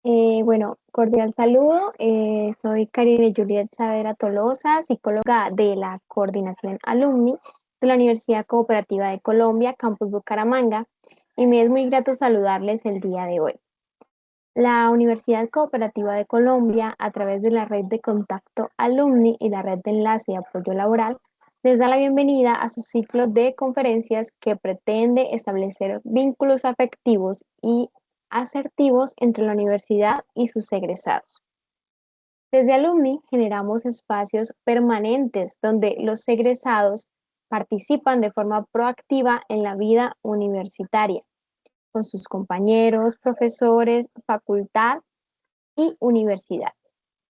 Bueno, cordial saludo. Soy Karine Juliet Saavedra Tolosa, psicóloga de la Coordinación Alumni de la Universidad Cooperativa de Colombia, Campus Bucaramanga, y me es muy grato saludarles el día de hoy. La Universidad Cooperativa de Colombia, a través de la red de contacto Alumni y la red de enlace y apoyo laboral, les da la bienvenida a su ciclo de conferencias que pretende establecer vínculos afectivos y asertivos entre la universidad y sus egresados. Desde Alumni generamos espacios permanentes donde los egresados participan de forma proactiva en la vida universitaria, con sus compañeros, profesores, facultad y universidad,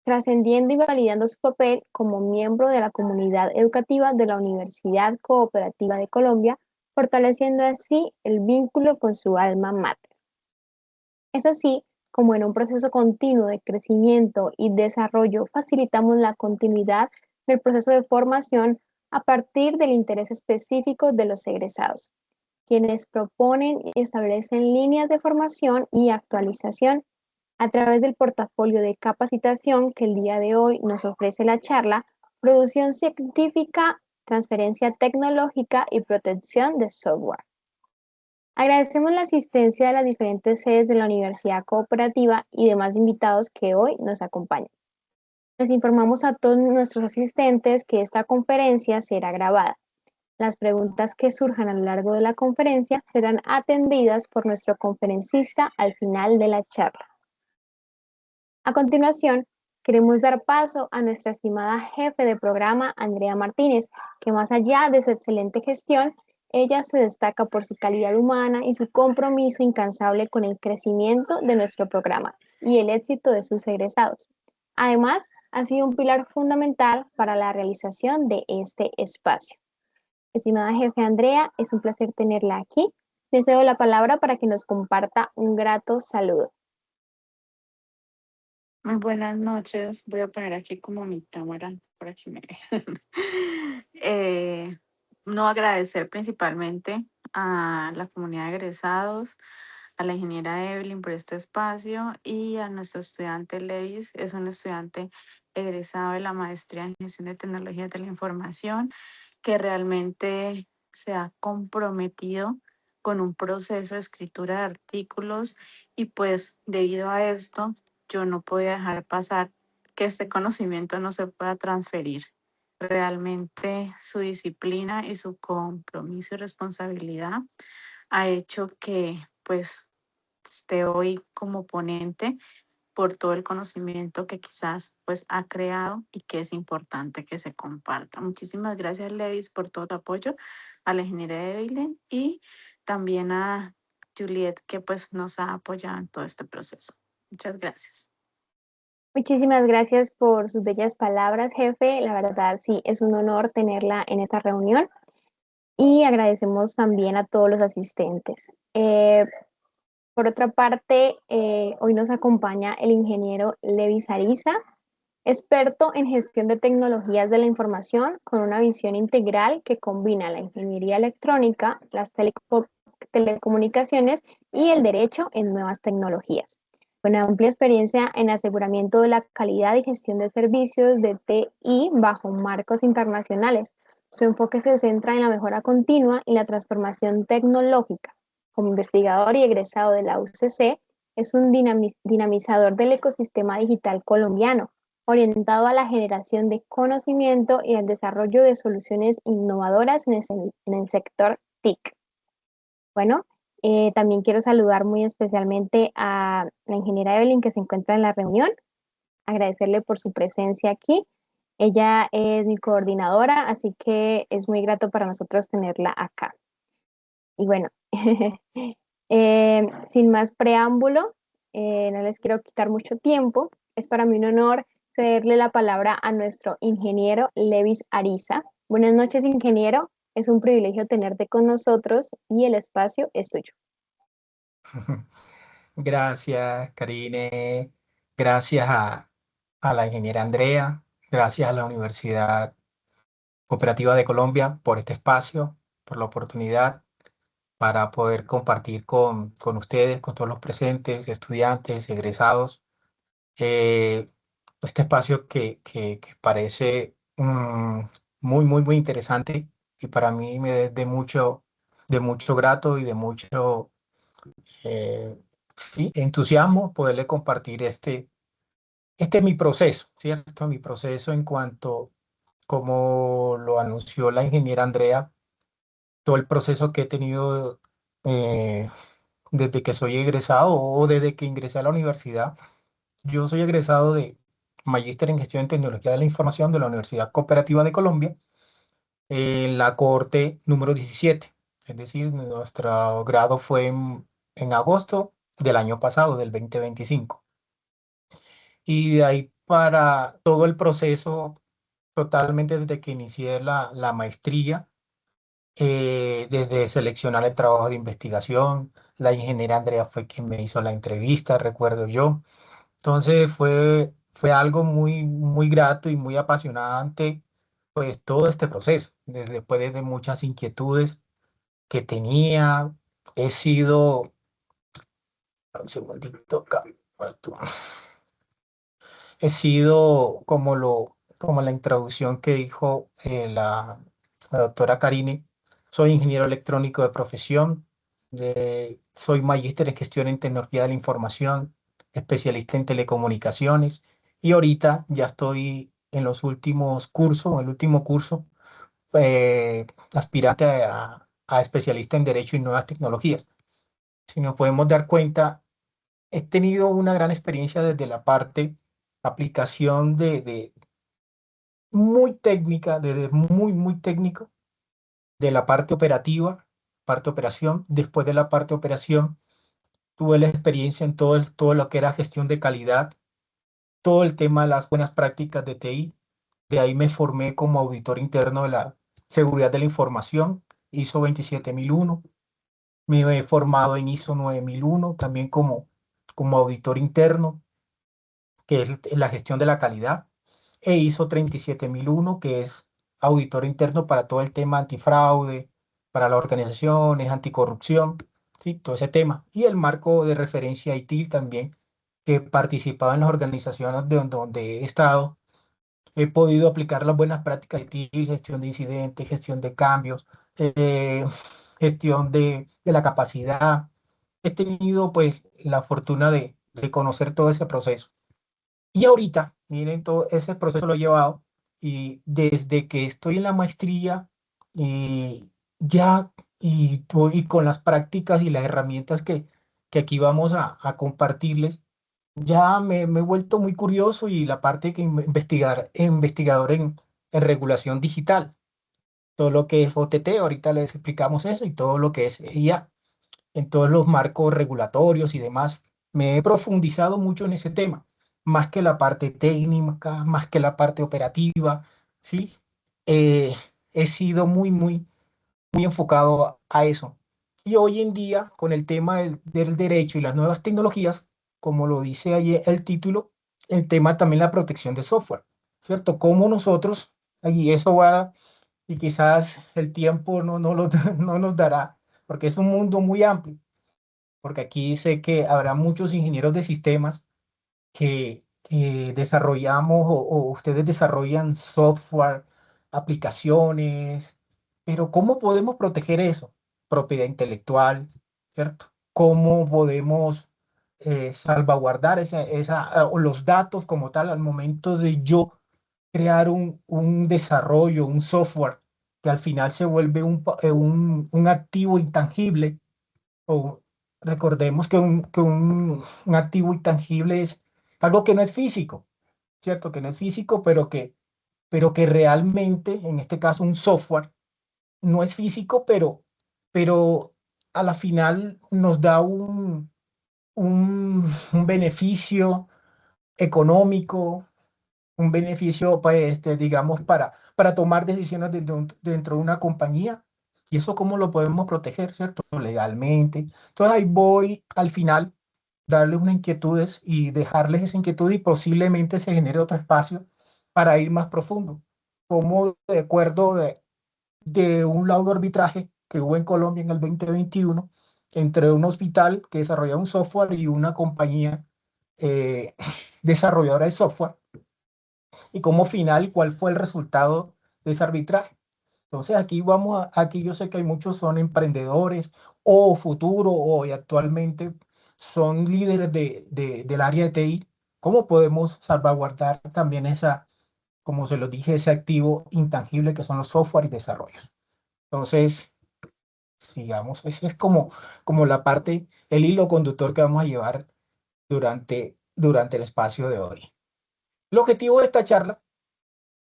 trascendiendo y validando su papel como miembro de la comunidad educativa de la Universidad Cooperativa de Colombia, fortaleciendo así el vínculo con su alma mater. Es así como en un proceso continuo de crecimiento y desarrollo facilitamos la continuidad del proceso de formación a partir del interés específico de los egresados, quienes proponen y establecen líneas de formación y actualización a través del portafolio de capacitación que el día de hoy nos ofrece la charla, producción científica, transferencia tecnológica y protección de software. Agradecemos la asistencia de las diferentes sedes de la Universidad Cooperativa y demás invitados que hoy nos acompañan. Les informamos a todos nuestros asistentes que esta conferencia será grabada. Las preguntas que surjan a lo largo de la conferencia serán atendidas por nuestro conferencista al final de la charla. A continuación, queremos dar paso a nuestra estimada jefe de programa, Andrea Martínez, que más allá de su excelente gestión, ella se destaca por su calidad humana y su compromiso incansable con el crecimiento de nuestro programa y el éxito de sus egresados. Además, ha sido un pilar fundamental para la realización de este espacio. Estimada jefe Andrea, es un placer tenerla aquí. Le cedo la palabra para que nos comparta un grato saludo. Muy buenas noches. Voy a poner aquí como mi cámara para que me vean. No agradecer principalmente a la comunidad de egresados, a la ingeniera Evelyn por este espacio y a nuestro estudiante Levis. Es un estudiante egresado de la maestría en gestión de tecnologías de la información que realmente se ha comprometido con un proceso de escritura de artículos y pues debido a esto yo no podía dejar pasar que este conocimiento no se pueda transferir. Realmente su disciplina y su compromiso y responsabilidad ha hecho que pues esté hoy como ponente por todo el conocimiento que quizás pues ha creado y que es importante que se comparta. Muchísimas gracias, Levis, por todo tu apoyo, a la ingeniera Evelyn y también a Juliet, que pues nos ha apoyado en todo este proceso. Muchas gracias. Muchísimas gracias por sus bellas palabras, jefe. La verdad, sí, es un honor tenerla en esta reunión y agradecemos también a todos los asistentes. Por otra parte, hoy nos acompaña el ingeniero Levis Ariza, experto en gestión de tecnologías de la información con una visión integral que combina la ingeniería electrónica, las telecomunicaciones y el derecho en nuevas tecnologías. Con amplia experiencia en aseguramiento de la calidad y gestión de servicios de TI bajo marcos internacionales. Su enfoque se centra en la mejora continua y la transformación tecnológica. Como investigador y egresado de la UCC, es un dinamizador del ecosistema digital colombiano, orientado a la generación de conocimiento y al desarrollo de soluciones innovadoras en el sector TIC. Bueno, también quiero saludar muy especialmente a la ingeniera Evelyn que se encuentra en la reunión, agradecerle por su presencia aquí. Ella es mi coordinadora, así que es muy grato para nosotros tenerla acá. Y bueno, sin más preámbulo, no les quiero quitar mucho tiempo. Es para mí un honor cederle la palabra a nuestro ingeniero Levis Ariza. Buenas noches, ingeniero. Es un privilegio tenerte con nosotros y el espacio es tuyo. Gracias, Karine. Gracias a la ingeniera Andrea. Gracias a la Universidad Cooperativa de Colombia por este espacio, por la oportunidad para poder compartir con ustedes, con todos los presentes, estudiantes, egresados, Eh, este espacio que parece muy interesante y para mí me es de mucho grato y de mucho sí, entusiasmo poderle compartir este es mi proceso, ¿cierto? Mi proceso en cuanto, como lo anunció la ingeniera Andrea, todo el proceso que he tenido eh, desde que soy egresado o desde que ingresé a la universidad. Yo soy egresado de Magíster en Gestión en Tecnología de la Información de la Universidad Cooperativa de Colombia, en la cohorte número 17. Es decir, nuestro grado fue en agosto del año pasado, del 2025. Y de ahí para todo el proceso, totalmente desde que inicié la maestría, desde seleccionar el trabajo de investigación, la ingeniera Andrea fue quien me hizo la entrevista, recuerdo yo. Entonces fue algo muy grato y muy apasionante, pues todo este proceso, después de muchas inquietudes que tenía, he sido, un segundito, acá, he sido como la introducción que dijo la doctora Karine, soy ingeniero electrónico de profesión, soy magíster en gestión en tecnología de la información, especialista en telecomunicaciones y ahorita ya estoy en los últimos cursos, en el último curso, aspirante a especialista en derecho y nuevas tecnologías. Si nos podemos dar cuenta, he tenido una gran experiencia desde la parte aplicación de muy técnica, desde muy técnico, de la parte operación. Después de la parte operación, tuve la experiencia en todo lo que era gestión de calidad, todo el tema de las buenas prácticas de TI. De ahí me formé como auditor interno de la seguridad de la información, ISO 27001. Me he formado en ISO 9001 también como auditor interno, que es la gestión de la calidad, e ISO 37001, que es auditor interno para todo el tema antifraude, para las organizaciones, anticorrupción, ¿sí? Todo ese tema. Y el marco de referencia ITIL también, que he participado en las organizaciones donde he estado. He podido aplicar las buenas prácticas de ITIL, gestión de incidentes, gestión de cambios, eh, gestión de la capacidad. He tenido pues la fortuna de conocer todo ese proceso. Y ahorita, miren, todo ese proceso lo he llevado y desde que estoy en la maestría, ya y con las prácticas y las herramientas que aquí vamos a compartirles, ya me he vuelto muy curioso y la parte que investigador en regulación digital, todo lo que es OTT, ahorita les explicamos eso y todo lo que es IA, en todos los marcos regulatorios y demás. Me he profundizado mucho en ese tema, más que la parte técnica, más que la parte operativa, ¿sí? He sido muy enfocado a eso. Y hoy en día, con el tema del derecho y las nuevas tecnologías, como lo dice ahí el título, el tema también la protección de software, ¿cierto? Como nosotros, y eso va, y quizás el tiempo no nos dará, porque es un mundo muy amplio, porque aquí sé que habrá muchos ingenieros de sistemas que desarrollamos o ustedes desarrollan software, aplicaciones, pero ¿cómo podemos proteger eso? Propiedad intelectual, ¿cierto? ¿Cómo podemos salvaguardar o los datos como tal al momento de yo crear un desarrollo, un software que al final se vuelve un activo intangible? O recordemos que un activo intangible es algo que no es físico, ¿cierto? Que no es físico, pero que realmente, en este caso, un software no es físico, pero a la final nos da un beneficio económico, un beneficio, pues, digamos, para tomar decisiones dentro de una compañía. ¿Y eso cómo lo podemos proteger, cierto? Legalmente. Entonces ahí voy al final, darles unas inquietudes y dejarles esa inquietud y posiblemente se genere otro espacio para ir más profundo. Como de acuerdo de un laudo arbitraje que hubo en Colombia en el 2021 entre un hospital que desarrolla un software y una compañía eh, desarrolladora de software y como final cuál fue el resultado de ese arbitraje. Entonces aquí yo sé que hay muchos son emprendedores o futuro o actualmente son líderes del área de TI. ¿Cómo podemos salvaguardar también como se lo dije, ese activo intangible que son los software y desarrollos? Entonces, sigamos, ese es como la parte, el hilo conductor que vamos a llevar durante el espacio de hoy. El objetivo de esta charla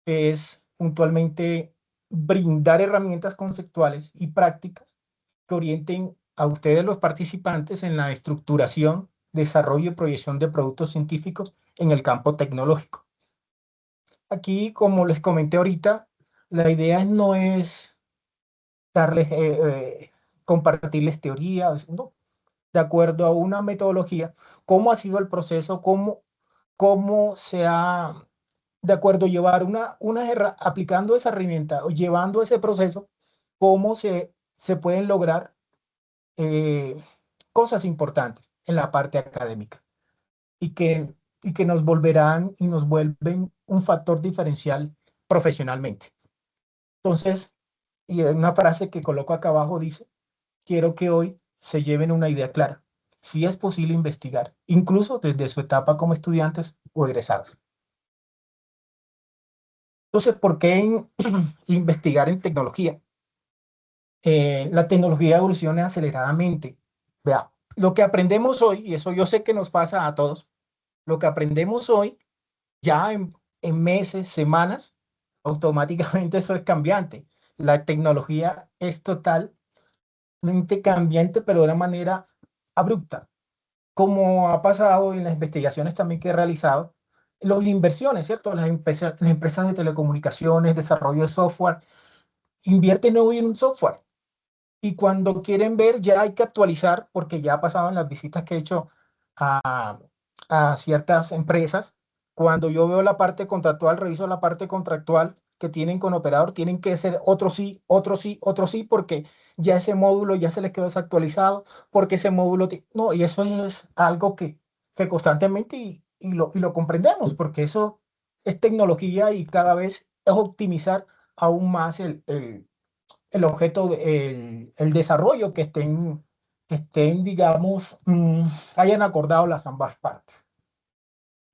es puntualmente brindar herramientas conceptuales y prácticas que orienten a ustedes los participantes en la estructuración, desarrollo y proyección de productos científicos en el campo tecnológico. Aquí, como les comenté ahorita, la idea no es darles, compartirles teorías, ¿no? De acuerdo a una metodología, cómo ha sido el proceso, cómo se ha, de acuerdo, llevar aplicando esa herramienta o llevando ese proceso, cómo se pueden lograr eh, cosas importantes en la parte académica y que nos volverán y nos vuelven un factor diferencial profesionalmente. Entonces, y una frase que coloco acá abajo dice, quiero que hoy se lleven una idea clara. Si es posible investigar, incluso desde su etapa como estudiantes o egresados. Entonces, ¿por qué investigar en tecnología? La tecnología evoluciona aceleradamente. Vea, lo que aprendemos hoy, y eso yo sé que nos pasa a todos, lo que aprendemos hoy, ya en meses, semanas, automáticamente eso es cambiante. La tecnología es totalmente cambiante, pero de una manera abrupta. Como ha pasado en las investigaciones también que he realizado, las inversiones, ¿cierto? Las empresas de telecomunicaciones, desarrollo de software, invierten hoy en un software y cuando quieren ver ya hay que actualizar porque ya ha pasado en las visitas que he hecho a, a ciertas empresas. Cuando yo veo la parte contractual, reviso la parte contractual que tienen con operador, tienen que ser otro sí, otro sí, otro sí, porque ya ese módulo ya se les quedó desactualizado, porque ese módulo, no, y eso es algo que constantemente y lo comprendemos, porque eso es tecnología y cada vez es optimizar aún más el objeto, el desarrollo digamos, hayan acordado las ambas partes.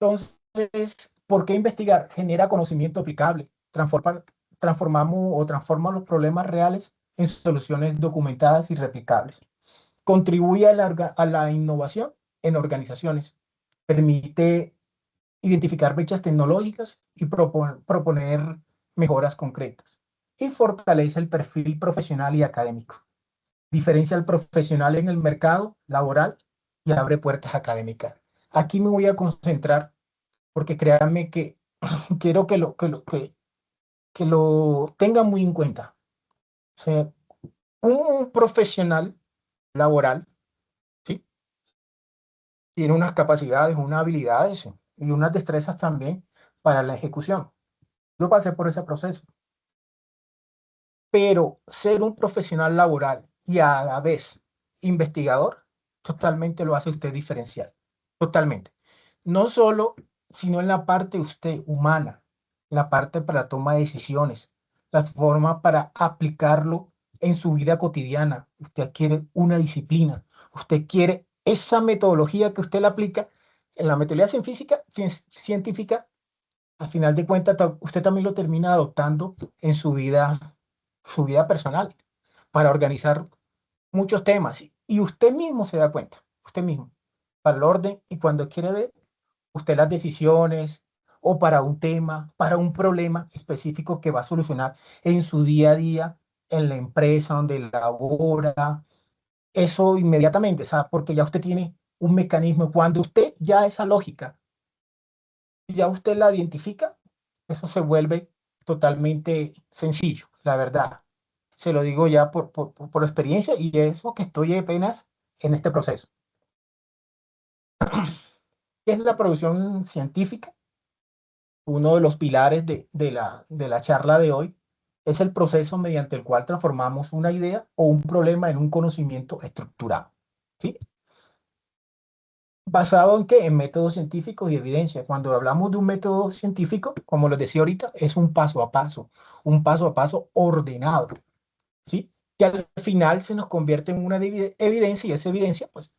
Entonces, ¿por qué investigar? Genera conocimiento aplicable, transforma los problemas reales en soluciones documentadas y replicables. Contribuye a la innovación en organizaciones, permite identificar brechas tecnológicas y proponer mejoras concretas. Y fortalece el perfil profesional y académico. Diferencia al profesional en el mercado laboral y abre puertas académicas. Aquí me voy a concentrar porque créanme que quiero que lo tengan muy en cuenta. O sea, un profesional laboral, ¿sí? Tiene unas capacidades, unas habilidades y unas destrezas también para la ejecución. Yo pasé por ese proceso. Pero ser un profesional laboral y a la vez investigador, totalmente lo hace usted diferencial. Totalmente. No solo, sino en la parte usted humana, la parte para la toma de decisiones, las formas para aplicarlo en su vida cotidiana. Usted quiere una disciplina, usted quiere esa metodología que usted la aplica en la metodología científica, al final de cuentas, usted también lo termina adoptando en su vida personal para organizar muchos temas. Y usted mismo se da cuenta, usted mismo, para el orden y cuando quiere ver usted las decisiones o para un tema, para un problema específico que va a solucionar en su día a día, en la empresa donde labora, eso inmediatamente, ¿sabe? Porque ya usted tiene un mecanismo. Cuando usted ya esa lógica, ya usted la identifica, eso se vuelve totalmente sencillo, la verdad. Se lo digo ya por experiencia y eso que estoy apenas en este proceso. ¿Qué es la producción científica? Uno de los pilares de la charla de hoy es el proceso mediante el cual transformamos una idea o un problema en un conocimiento estructurado. ¿Sí? ¿Basado en qué? En métodos científicos y evidencia. Cuando hablamos de un método científico, como les decía ahorita, es un paso a paso ordenado, ¿sí? Que al final se nos convierte en una evidencia y esa evidencia, pues,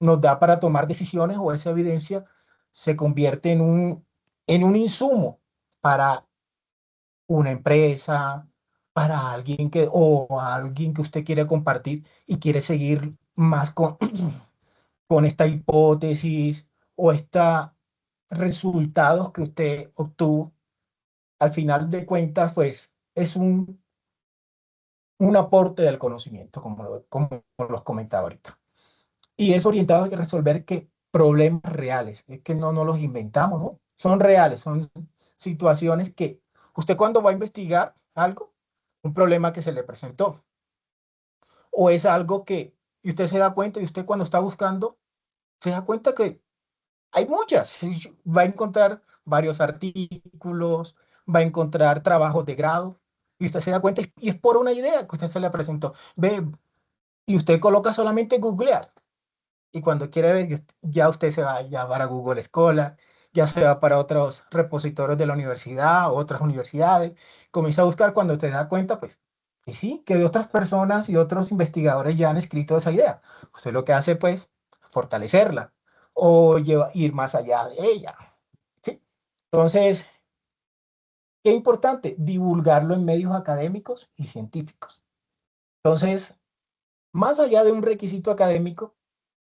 nos da para tomar decisiones o esa evidencia se convierte en un insumo para una empresa, para alguien que, o alguien que usted quiere compartir y quiere seguir más con esta hipótesis o estos resultados que usted obtuvo. Al final de cuentas, pues es un aporte del conocimiento, como los comentaba ahorita. Y es orientado a resolver que problemas reales, es que no los inventamos, ¿no? Son reales, son situaciones que usted cuando va a investigar algo, un problema que se le presentó, o es algo que y usted se da cuenta y usted cuando está buscando, se da cuenta que hay muchas, sí, va a encontrar varios artículos, va a encontrar trabajos de grado, y usted se da cuenta y es por una idea que usted se le presentó. Ve, y usted coloca solamente googlear. Y cuando quiere ver, ya usted se va ya para Google Scholar, ya se va para otros repositorios de la universidad, otras universidades, comienza a buscar cuando te da cuenta, pues, que sí, que otras personas y otros investigadores ya han escrito esa idea. Usted lo que hace, pues, fortalecerla o ir más allá de ella, ¿sí? Entonces, qué importante divulgarlo en medios académicos y científicos. Entonces, más allá de un requisito académico,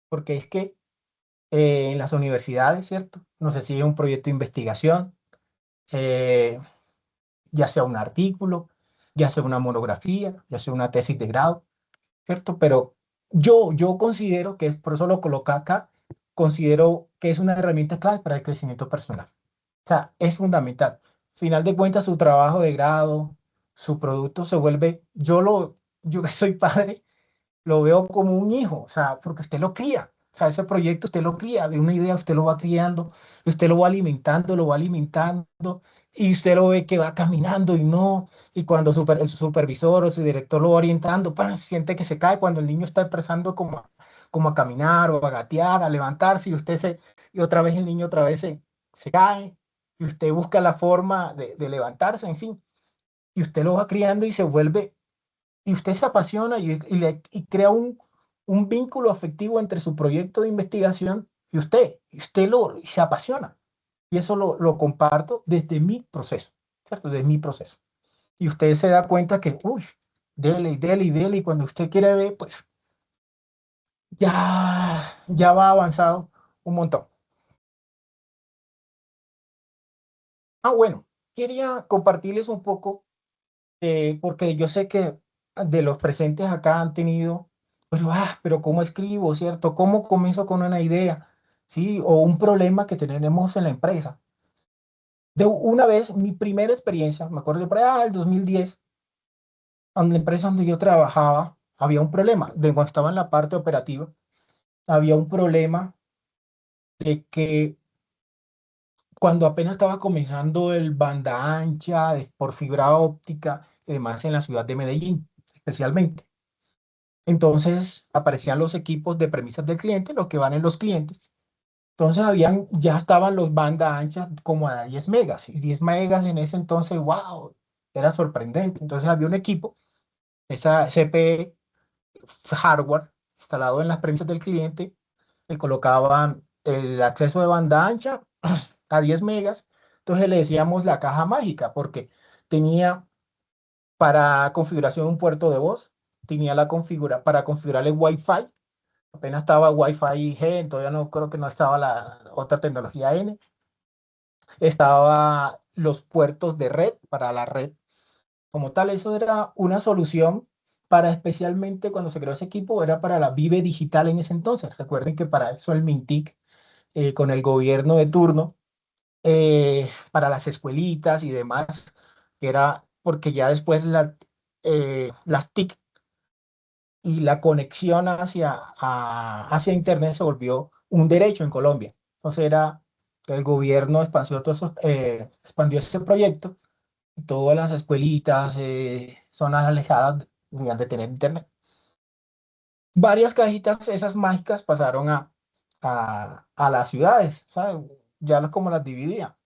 porque es que en las universidades, ¿cierto? Nos sigue un proyecto de investigación, eh, ya sea un artículo, ya sea una monografía, ya sea una tesis de grado, ¿cierto? Pero yo considero que es, por eso lo coloca acá, considero que es una herramienta clave para el crecimiento personal. O sea, es fundamental. Final de cuentas, su trabajo de grado, su producto se vuelve, yo que soy padre, lo veo como un hijo, o sea, porque usted lo cría, o sea, ese proyecto usted lo cría, de una idea usted lo va criando, usted lo va alimentando, y usted lo ve que va caminando y no, y cuando el supervisor o su director lo va orientando, ¡pam!, siente que se cae cuando el niño está empezando como a caminar o a gatear, a levantarse, y otra vez el niño otra vez se cae, y usted busca la forma de levantarse, en fin, y usted lo va criando y se vuelve y usted se apasiona y crea un vínculo afectivo entre su proyecto de investigación y usted y se apasiona. Y eso lo comparto desde mi proceso, ¿cierto? Desde mi proceso. Y usted se da cuenta que, uy, dele, dele, dele, y cuando usted quiere ver, pues ya va avanzado un montón. Bueno, quería compartirles un poco porque yo sé que de los presentes acá han tenido, pero ¿cómo escribo, cierto? ¿Cómo comienzo con una idea? ¿Sí? O un problema que tenemos en la empresa. De una vez, mi primera experiencia, me acuerdo por allá del 2010, en la empresa donde yo trabajaba, había un problema. De cuando estaba en la parte operativa, había un problema de que cuando apenas estaba comenzando el banda ancha por fibra óptica y demás en la ciudad de Medellín, especialmente. Entonces aparecían los equipos de premisas del cliente, los que van en los clientes. Entonces ya estaban los banda anchas como a 10 megas. Y 10 megas en ese entonces, wow, era sorprendente. Entonces había un equipo, esa CPE hardware, instalado en las premisas del cliente, que colocaban el acceso de banda ancha a 10 megas. Entonces le decíamos la caja mágica, porque tenía para configuración un puerto de voz, tenía para configurar el Wi-Fi. Apenas estaba Wi-Fi G, todavía no creo que no estaba la otra tecnología N. Estaba los puertos de red para la red. Como tal, eso era una solución para especialmente cuando se creó ese equipo, era para la Vive Digital en ese entonces. Recuerden que para eso el MINTIC, con el gobierno de turno, para las escuelitas y demás, que era porque ya después las TIC y la conexión hacia Internet se volvió un derecho en Colombia. Entonces el gobierno expandió ese proyecto y todas las escuelitas, zonas alejadas, debían de tener Internet. Varias cajitas, esas mágicas, pasaron a las ciudades, ¿sabes? Como las dividía.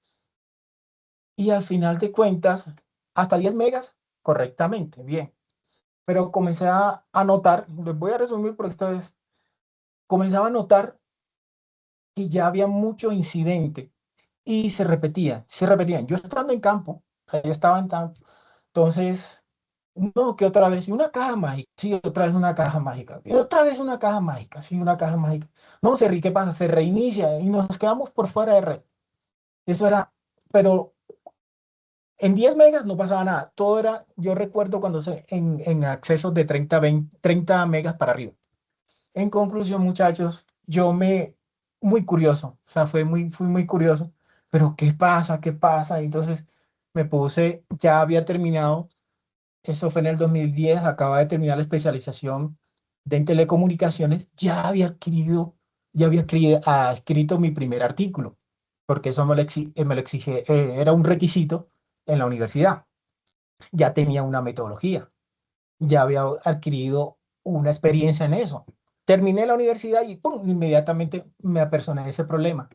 Y al final de cuentas, hasta 10 megas, correctamente, bien. Pero comencé a notar, les voy a resumir porque esta vez comenzaba a notar que ya había mucho incidente y se repetían. Yo estando en campo, o sea, yo estaba en campo, entonces, no, que otra vez, y una caja mágica, sí, otra vez una caja mágica, y otra vez una caja mágica, sí, una caja mágica. No, ¿qué pasa? Se reinicia y nos quedamos por fuera de red. Eso era, pero en 10 megas no pasaba nada. Todo era, yo recuerdo cuando en accesos de 30 megas para arriba. En conclusión, muchachos, muy curioso, o sea, fui muy curioso, pero ¿qué pasa? ¿Qué pasa? Entonces me puse, ya había terminado, eso fue en el 2010, acaba de terminar la especialización en telecomunicaciones, escrito mi primer artículo, porque eso me lo exige, era un requisito en la universidad. Ya tenía una metodología, ya había adquirido una experiencia en eso. Terminé la universidad y ¡pum! Inmediatamente me apersoné de ese problema.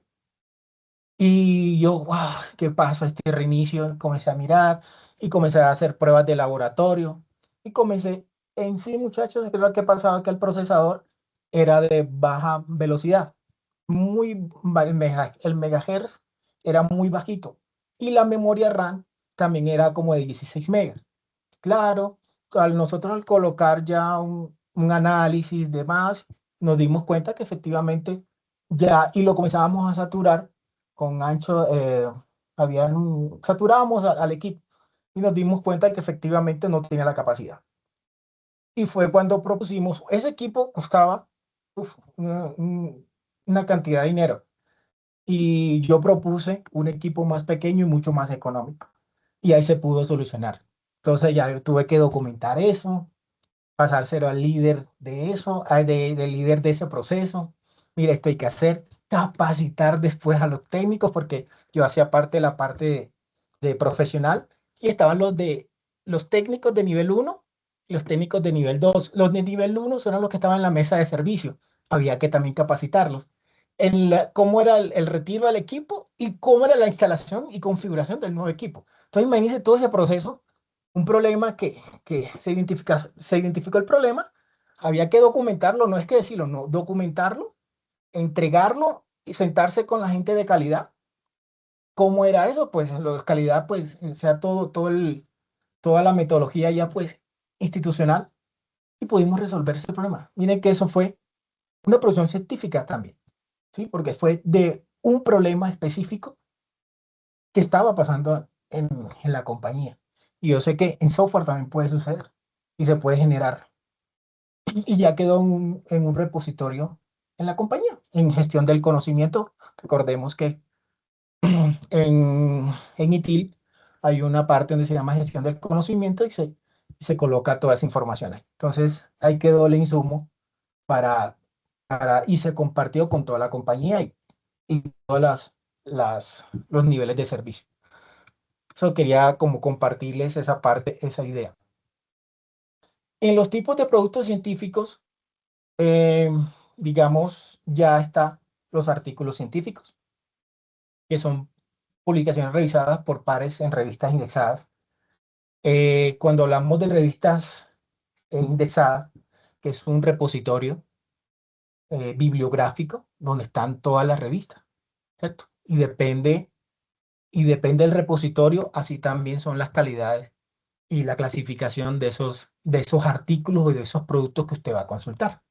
Y yo, wow, ¿qué pasa? Este reinicio, comencé a mirar y comencé a hacer pruebas de laboratorio. Y comencé, en sí, muchachos, creo que pasaba que el procesador era de baja velocidad, el megahertz era muy bajito. Y la memoria RAM también era como de 16 megas. Claro, nosotros al colocar ya un análisis de más, nos dimos cuenta que efectivamente ya, y lo comenzábamos a saturar con ancho, saturábamos al equipo y nos dimos cuenta de que efectivamente no tenía la capacidad. Y fue cuando propusimos, ese equipo costaba una cantidad de dinero y yo propuse un equipo más pequeño y mucho más económico. Y ahí se pudo solucionar. Entonces ya yo tuve que documentar eso, pasárselo al líder de eso, del líder de ese proceso. Mira, esto hay que hacer, capacitar después a los técnicos, porque yo hacía parte de la parte de profesional y estaban los técnicos de nivel uno y los técnicos de nivel 2. Los de nivel uno eran los que estaban en la mesa de servicio. Había que también capacitarlos en cómo era el retiro del equipo y cómo era la instalación y configuración del nuevo equipo. Entonces, imagínense todo ese proceso, un problema que se identificó el problema, había que documentarlo, no es que decirlo, no, documentarlo, entregarlo y sentarse con la gente de calidad. ¿Cómo era eso? Pues lo de calidad, pues, o sea, toda la metodología ya, pues, institucional, y pudimos resolver ese problema. Miren que eso fue una producción científica también, ¿sí? Porque fue de un problema específico que estaba pasando en la compañía. Y yo sé que en software también puede suceder y se puede generar. Y ya quedó en un repositorio en la compañía, en gestión del conocimiento. Recordemos que en ITIL hay una parte donde se llama gestión del conocimiento y se coloca toda esa información ahí. Entonces, ahí quedó el insumo y se compartió con toda la compañía y todos los niveles de servicio. Eso quería como compartirles esa parte, esa idea. En los tipos de productos científicos, eh, digamos, ya están los artículos científicos, que son publicaciones revisadas por pares en revistas indexadas. Cuando hablamos de revistas indexadas, que es un repositorio bibliográfico donde están todas las revistas, ¿cierto? Y depende del repositorio, así también son las calidades y la clasificación de esos artículos y de esos productos que usted va a consultar.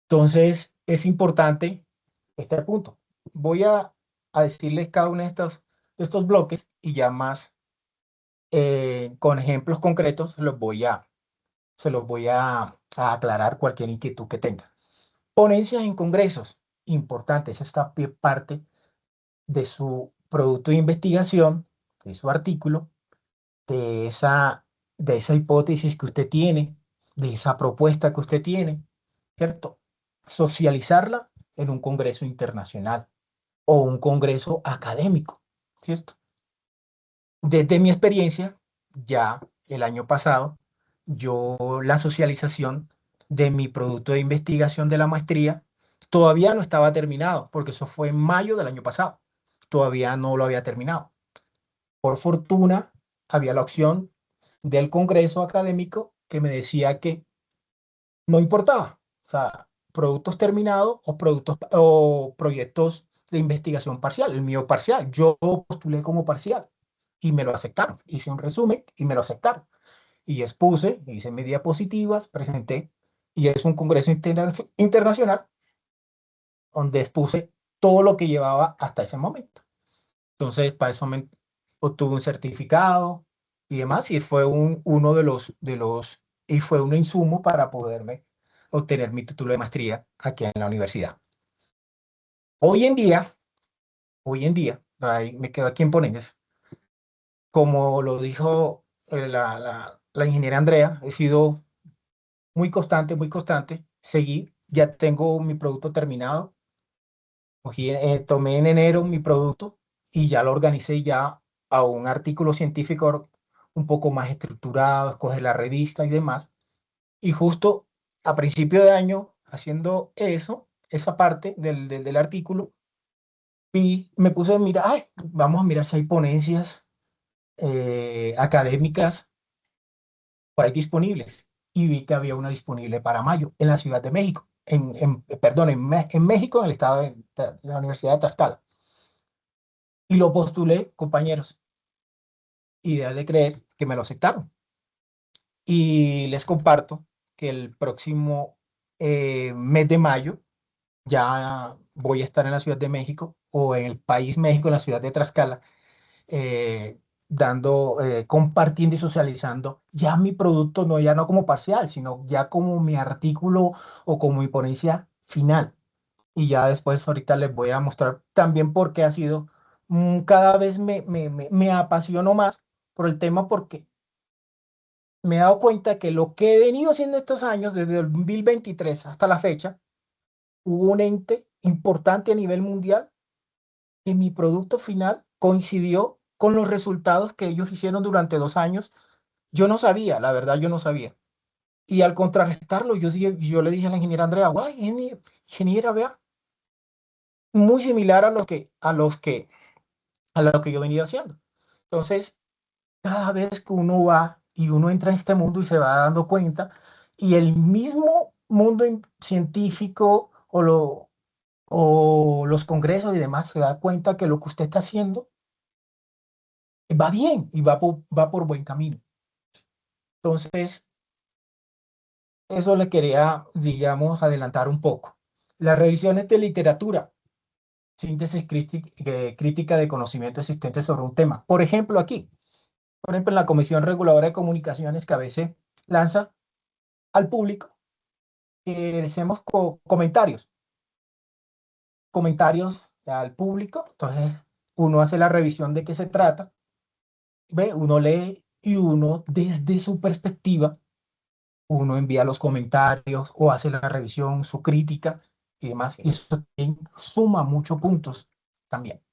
Entonces, es importante este punto. Voy a decirles cada uno de estos bloques y ya más con ejemplos concretos se los voy a aclarar cualquier inquietud que tenga. Ponencias en congresos, importante, esa está parte de su producto de investigación, de su artículo, de esa hipótesis que usted tiene, de esa propuesta que usted tiene, ¿cierto? Socializarla en un congreso internacional o un congreso académico, ¿cierto? Desde mi experiencia, ya el año pasado, la socialización de mi producto de investigación de la maestría todavía no estaba terminado, porque eso fue en mayo del año pasado. Todavía no lo había terminado. Por fortuna, había la opción del Congreso académico que me decía que no importaba. O sea, productos terminados o productos o proyectos de investigación parcial. El mío parcial. Yo postulé como parcial y me lo aceptaron. Hice un resumen y me lo aceptaron. Y expuse, hice mis diapositivas, presenté, y es un congreso internacional donde expuse todo lo que llevaba hasta ese momento. Entonces, para eso me obtuve un certificado y demás, y fue uno y fue un insumo para poderme obtener mi título de maestría aquí en la universidad. Hoy en día, ahí me quedo aquí en Ponentes, como lo dijo la ingeniera Andrea, he sido muy constante, seguí, ya tengo mi producto terminado, tomé en enero mi producto y ya lo organicé ya a un artículo científico un poco más estructurado, escoger la revista y demás. Y justo a principio de año, haciendo eso, esa parte del artículo, y me puse a mirar, ay, vamos a mirar si hay ponencias académicas por ahí disponibles. Y vi que había una disponible para mayo en la Ciudad de México, perdón, en México, en el estado de la Universidad de Tlaxcala. Y lo postulé, compañeros, y de creer que me lo aceptaron. Y les comparto que el próximo mes de mayo ya voy a estar en la Ciudad de México o en el país México, en la ciudad de Tlaxcala, compartiendo y socializando ya mi producto, no ya no como parcial, sino ya como mi artículo o como mi ponencia final. Y ya después ahorita les voy a mostrar también por qué ha sido, cada vez me apasiono más por el tema porque me he dado cuenta que lo que he venido haciendo estos años, desde el 2023 hasta la fecha, hubo un ente importante a nivel mundial que mi producto final coincidió con los resultados que ellos hicieron durante 2 años. Yo no sabía, la verdad, yo no sabía. Y al contrarrestarlo, yo le dije a la ingeniera Andrea, guay, ingeniera, vea, muy similar a lo que yo venía haciendo. Entonces, cada vez que uno va y uno entra en este mundo y se va dando cuenta, y el mismo mundo científico o los congresos y demás se da cuenta que lo que usted está haciendo va bien y va por buen camino. Entonces, eso le quería, digamos, adelantar un poco. Las revisiones de literatura, síntesis crítica de conocimiento existente sobre un tema. Por ejemplo, aquí, por ejemplo, en la Comisión Reguladora de Comunicaciones que a veces lanza al público, hacemos comentarios al público. Entonces, uno hace la revisión de qué se trata, ve, uno lee y uno desde su perspectiva, uno envía los comentarios o hace la revisión, su crítica y demás. Y eso también suma muchos puntos también.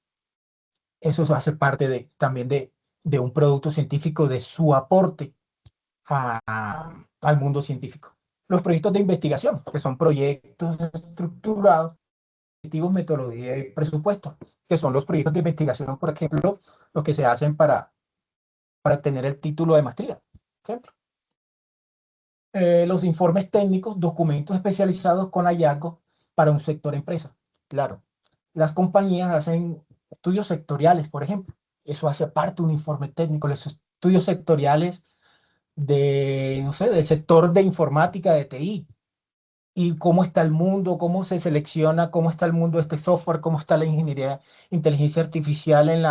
Eso hace parte también de un producto científico, de su aporte al mundo científico. Los proyectos de investigación, que son proyectos estructurados, objetivos, metodología y presupuesto, que son los proyectos de investigación, por ejemplo, los que se hacen para obtener el título de maestría, por ejemplo. Los informes técnicos, documentos especializados con hallazgos para un sector empresa. Claro, las compañías hacen estudios sectoriales, por ejemplo. Eso hace parte de un informe técnico, los estudios sectoriales no sé, del sector de informática, de TI, y cómo está el mundo, cómo se selecciona, cómo está el mundo de este software, cómo está la ingeniería, inteligencia artificial en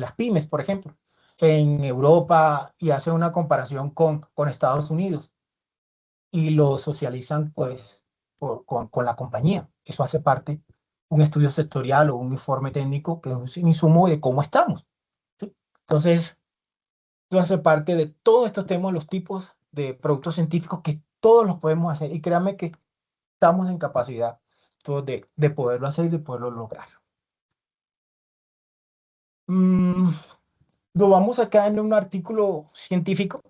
las pymes, por ejemplo, en Europa, y hace una comparación con Estados Unidos y lo socializan pues con la compañía. Eso hace parte un estudio sectorial o un informe técnico que es un insumo de cómo estamos, ¿sí? Entonces, eso hace parte de todos estos temas, los tipos de productos científicos que todos los podemos hacer, y créanme que estamos en capacidad todos de poderlo hacer y de poderlo lograr. Mm, lo vamos acá en un artículo científico.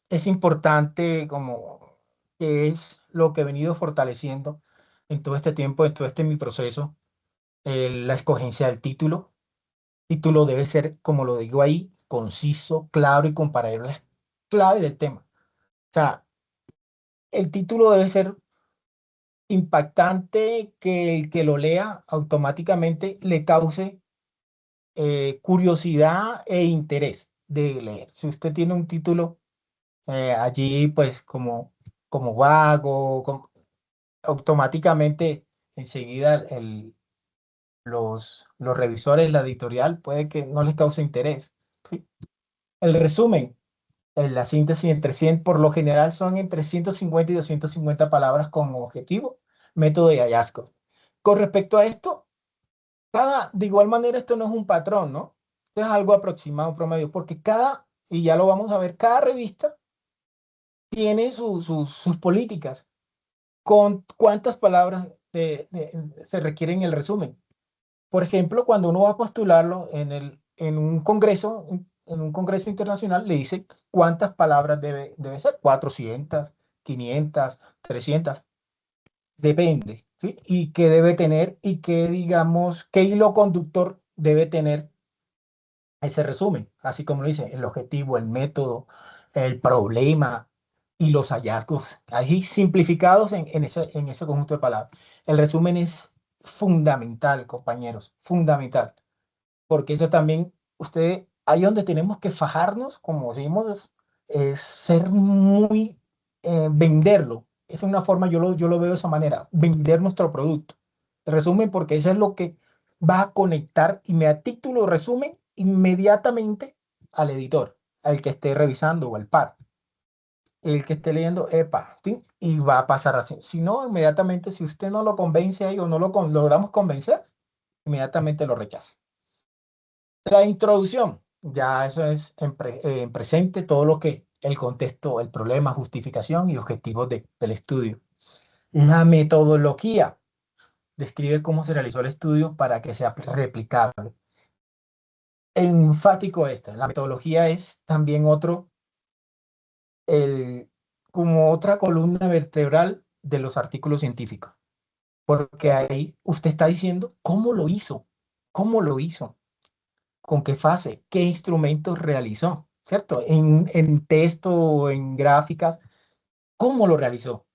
Es importante como que es lo que he venido fortaleciendo en todo este tiempo, en todo este mi proceso, la escogencia del título. Título debe ser, como lo digo ahí, conciso, claro y comparable. Es clave del tema. O sea, el título debe ser impactante, que el que lo lea automáticamente le cause curiosidad e interés de leer. Si usted tiene un título allí, pues como vago, automáticamente enseguida los revisores, la editorial, puede que no les cause interés. ¿Sí? El resumen, la síntesis entre 100, por lo general son entre 150 y 250 palabras como objetivo, método y hallazgo. Con respecto a esto, de igual manera, esto no es un patrón, ¿no? Esto es algo aproximado, promedio, porque y ya lo vamos a ver, cada revista tiene sus políticas, con cuántas palabras se requieren en el resumen. Por ejemplo, cuando uno va a postularlo en un congreso internacional, le dice cuántas palabras debe ser, 400, 500, 300, depende, ¿sí? Y qué debe tener y digamos, qué hilo conductor debe tener ese resumen, así como lo dice, el objetivo, el método, el problema y los hallazgos, ahí simplificados en ese conjunto de palabras. El resumen es fundamental, compañeros, fundamental, porque eso también, ahí donde tenemos que fajarnos, como decimos, es ser muy, venderlo. Es una forma, yo lo veo de esa manera, vender nuestro producto. El resumen, porque eso es lo que va a conectar, y me a título resumen inmediatamente al editor, al que esté revisando o al par, el que esté leyendo, epa, ¿sí? Y va a pasar así. Si no, inmediatamente, si usted no lo convence ahí o no logramos convencer, inmediatamente lo rechaza. La introducción, ya eso es en presente, todo lo que el contexto, el problema, justificación y objetivos del estudio. La metodología describe cómo se realizó el estudio para que sea replicable. Enfático esta, la metodología es también como otra columna vertebral de los artículos científicos, porque ahí usted está diciendo cómo lo hizo, con qué fase, qué instrumentos realizó, ¿cierto? En texto, en gráficas, cómo lo realizó,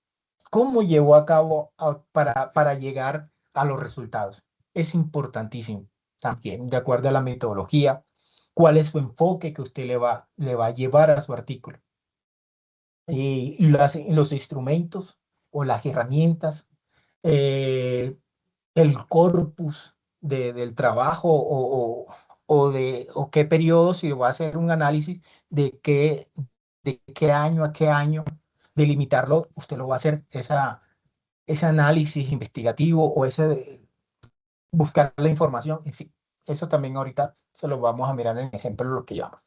cómo llevó a cabo para llegar a los resultados. Es importantísimo también, de acuerdo a la metodología, cuál es su enfoque que usted le va a llevar a su artículo. Y los instrumentos o las herramientas, eh, el corpus del trabajo o qué periodo, si va a hacer un análisis de qué año a qué año, delimitarlo, usted lo va a hacer, ese análisis investigativo o buscar la información, en fin, eso también ahorita se lo vamos a mirar en ejemplo de lo que llamamos.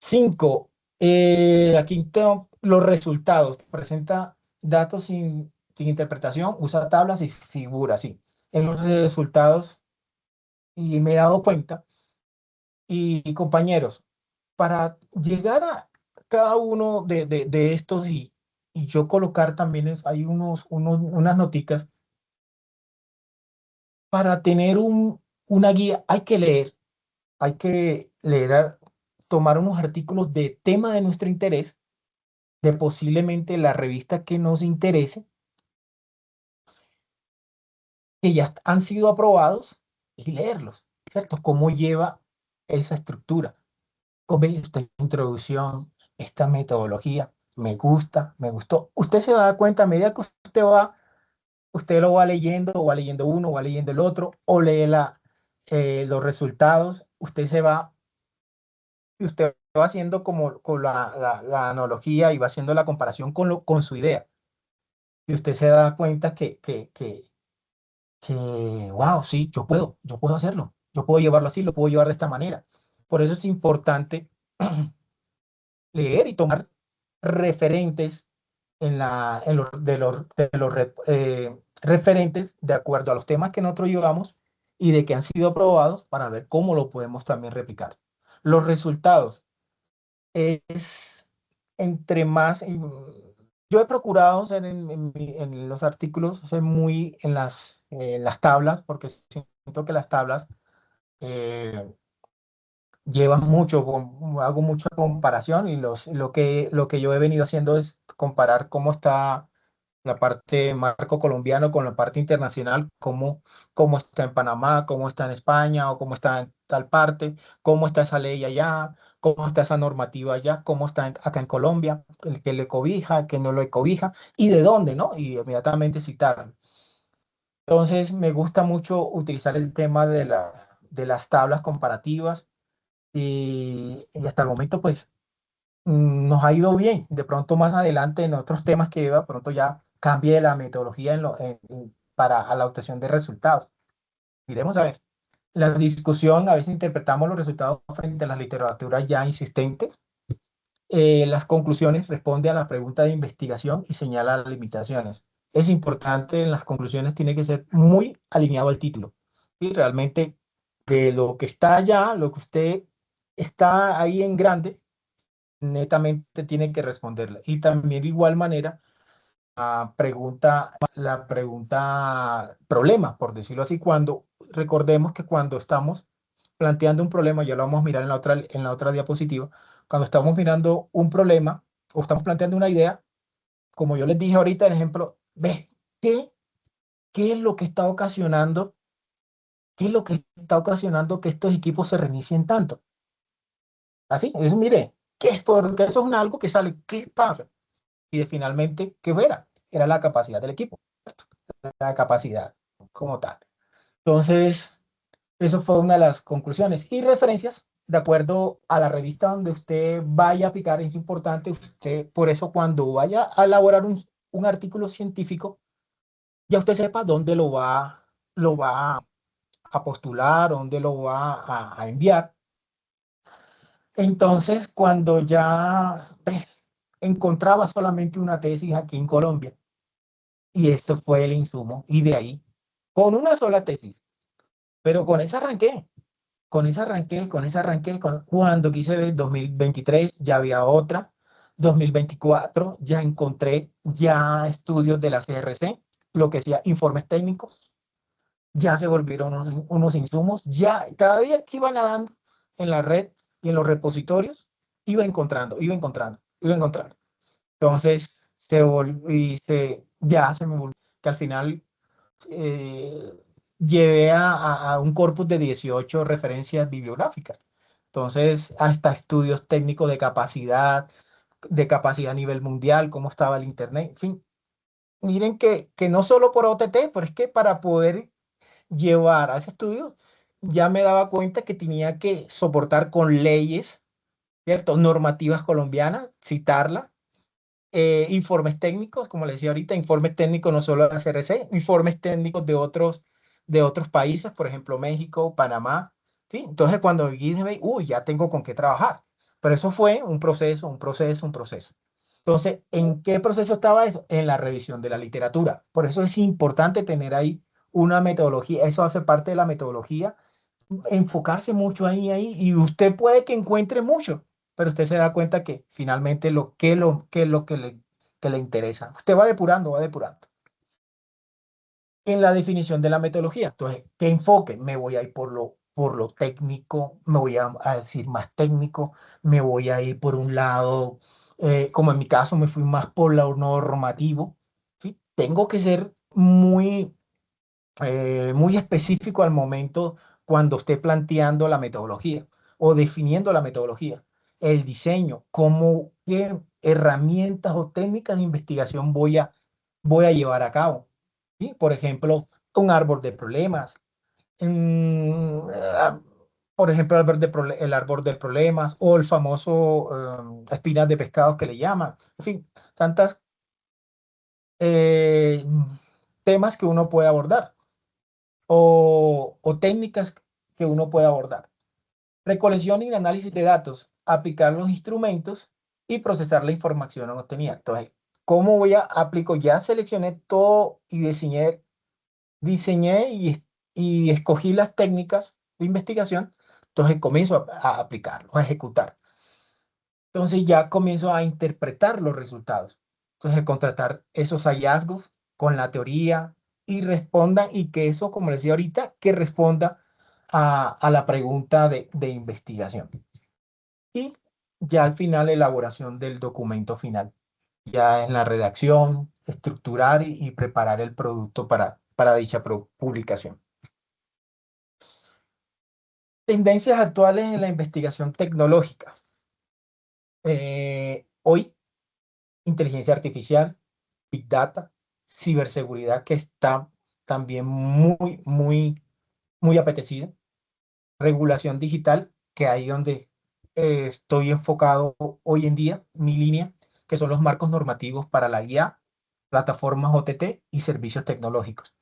5. Aquí tengo los resultados. Presenta datos sin interpretación, usa tablas y figuras, sí. En los resultados, y me he dado cuenta, y compañeros, para llegar a cada uno de estos y yo colocar también, hay unas noticas, para tener una guía, hay que leer, tomar unos artículos de tema de nuestro interés, de posiblemente la revista que nos interese, que ya han sido aprobados, y leerlos, ¿cierto? ¿Cómo lleva esa estructura? ¿Cómo ve esta introducción, esta metodología? Me gusta, me gustó. Usted se va a dar cuenta a medida que usted lo va leyendo, o va leyendo uno, o va leyendo el otro, o lee los resultados, y usted va haciendo como con la analogía, y va haciendo la comparación con su idea. Y usted se da cuenta que, wow, sí, yo puedo hacerlo, yo puedo llevarlo así, lo puedo llevar de esta manera. Por eso es importante leer y tomar referentes referentes de acuerdo a los temas que nosotros llevamos y de que han sido aprobados, para ver cómo lo podemos también replicar. Los resultados es entre más, Yo he procurado ser en los artículos, ser muy en las tablas, porque siento que las tablas eh, llevan mucho, hago mucha comparación y lo que yo he venido haciendo es comparar cómo está la parte marco colombiano con la parte internacional, cómo está en Panamá, cómo está en España o cómo está en tal parte, cómo está esa ley allá, cómo está esa normativa allá, cómo está acá en Colombia, el que le cobija, que no le cobija y de dónde, ¿no? Y inmediatamente citar. Entonces, me gusta mucho utilizar el tema de las tablas comparativas y hasta el momento, pues, nos ha ido bien. De pronto más adelante en otros temas que lleva, pronto ya cambie la metodología para a la obtención de resultados. Iremos a ver. La discusión, a veces interpretamos los resultados frente a las literaturas ya insistentes. Las conclusiones responde a la pregunta de investigación y señala las limitaciones. Es importante en las conclusiones, tiene que ser muy alineado al título. Y realmente de lo que está allá, lo que usted está ahí en grande, netamente tienen que responderla. Y también de igual manera, la pregunta problema, por decirlo así, cuando recordemos que cuando estamos planteando un problema, ya lo vamos a mirar en la otra diapositiva, cuando estamos mirando un problema o estamos planteando una idea, como yo les dije ahorita, en ejemplo, ve, ¿qué, qué es lo que está ocasionando, qué es lo que está ocasionando que estos equipos se reinicien tanto? Así, es, mire, ¿qué es? Porque eso es algo que sale, ¿qué pasa? Y finalmente, ¿qué era? Era la capacidad del equipo, la capacidad como tal. Entonces, eso fue una de las conclusiones y referencias. De acuerdo a la revista donde usted vaya a aplicar, es importante usted, por eso cuando vaya a elaborar un artículo científico, ya usted sepa dónde lo va a postular, dónde lo va a enviar. Entonces, cuando ya encontraba solamente una tesis aquí en Colombia, y esto fue el insumo, y de ahí, con una sola tesis, pero con esa arranqué, cuando quise ver 2023 ya había otra, 2024 ya encontré ya estudios de la CRC, lo que sea informes técnicos, ya se volvieron unos insumos, ya cada día que iba nadando en la red y en los repositorios, iba encontrando, iba encontrando. Entonces, ya se me volvió, que al final eh, llevé a un corpus de 18 referencias bibliográficas. Entonces, hasta estudios técnicos de capacidad a nivel mundial, cómo estaba el Internet, en fin. Miren que no solo por OTT, pero es que para poder llevar a ese estudio, ya me daba cuenta que tenía que soportar con leyes, ¿cierto? Normativas colombianas, citarlas, informes técnicos, como le decía ahorita, informes técnicos no solo de la CRC, informes técnicos de otros países, por ejemplo, México, Panamá, ¿sí? Entonces, cuando dije, uy, ya tengo con qué trabajar. Pero eso fue un proceso, un proceso, un proceso. Entonces, ¿en qué proceso estaba eso? En la revisión de la literatura. Por eso es importante tener ahí una metodología, eso hace parte de la metodología, enfocarse mucho ahí, y usted puede que encuentre mucho, pero usted se da cuenta que finalmente qué es lo que le interesa. Usted va depurando, va depurando. En la definición de la metodología, entonces, ¿qué enfoque? Me voy a ir por lo técnico, me voy a decir más técnico, me voy a ir por un lado, como en mi caso me fui más por lo normativo, ¿sí? Tengo que ser muy específico al momento cuando esté planteando la metodología o definiendo la metodología, el diseño, qué herramientas o técnicas de investigación voy a llevar a cabo. ¿Sí? Por ejemplo, un árbol de problemas, ah, por ejemplo, el árbol de problemas o el famoso espinas de pescado que le llaman. En fin, tantas eh, temas que uno puede abordar o técnicas que uno puede abordar. Recolección y análisis de datos, aplicar los instrumentos y procesar la información obtenida. Entonces, ¿cómo voy a aplicar? Ya seleccioné todo y diseñé y escogí las técnicas de investigación. Entonces, comienzo a aplicarlo, a ejecutar. Entonces, ya comienzo a interpretar los resultados. Entonces, contratar esos hallazgos con la teoría y respondan, y que eso, como les decía ahorita, que responda a la pregunta de investigación. Y ya al final, elaboración del documento final. Ya en la redacción, estructurar y preparar el producto para dicha publicación. Tendencias actuales en la investigación tecnológica. Hoy, inteligencia artificial, Big Data, ciberseguridad, que está también muy apetecida. Regulación digital, que ahí donde estoy enfocado hoy en día, mi línea, que son los marcos normativos para la IA, plataformas OTT y servicios tecnológicos.